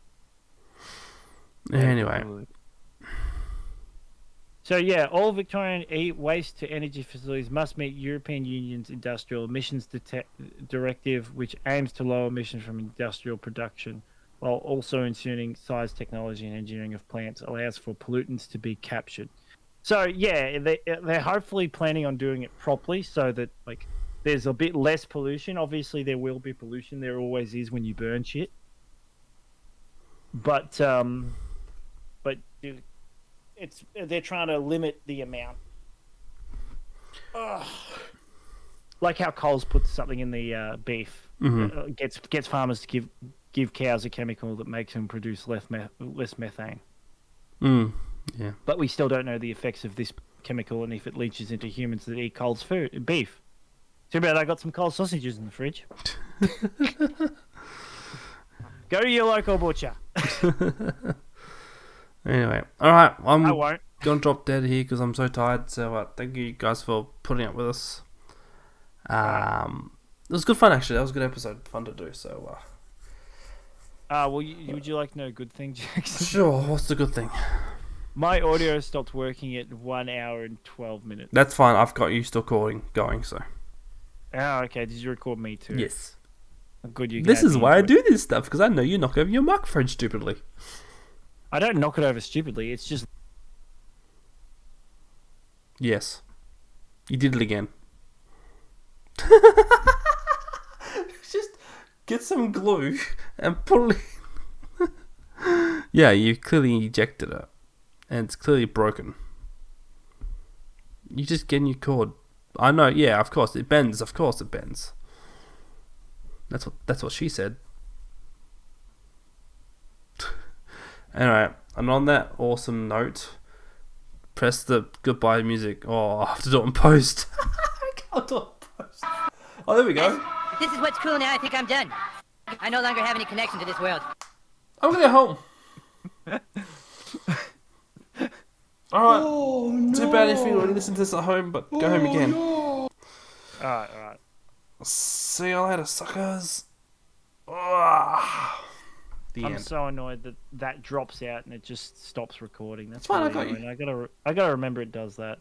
Anyway. So yeah, all Victorian waste to energy facilities must meet European Union's Industrial Emissions Directive, which aims to lower emissions from industrial production, while also ensuring size, technology, and engineering of plants allows for pollutants to be captured. So yeah, they're hopefully planning on doing it properly, so that like there's a bit less pollution. Obviously, there will be pollution. There always is when you burn shit. But they're trying to limit the amount. Ugh. Like how Coles puts something in the beef, gets farmers to give cows a chemical that makes them produce less methane. Yeah. But we still don't know the effects of this chemical and if it leaches into humans that eat Coles beef. Too bad I got some Coles sausages in the fridge. Go to your local butcher. Anyway, all right. I won't. Gonna drop dead here because I'm so tired. So thank you guys for putting up with us. It was good fun actually. That was a good episode, fun to do. So. Would you like to know a good thing, Jackson? Sure. What's the good thing? My audio stopped working at 1 hour and 12 minutes. That's fine. I've got you still going. So. Oh, okay. Did you record me too? Yes. Good. You. This is why I do this stuff because I know you knock over your microphone stupidly. I don't knock it over stupidly. It's just. Yes. You did it again. Just get some glue and put it in. Yeah, you clearly ejected it. And it's clearly broken. You just get a new cord. I know, yeah, of course it bends. Of course it bends. That's what she said. Anyway, and on that awesome note, press the goodbye music. Oh, I have to do it in post. I can't do it in post. Oh, there we go. This is what's cool now. I think I'm done. I no longer have any connection to this world. I'm gonna go home. Alright. Oh, no. Too bad if you already listened to this at home, but go home again. All right. See you later, suckers. The I'm end. so annoyed that drops out and it just stops recording. That's fine, really I got you. annoying. I gotta remember it does that.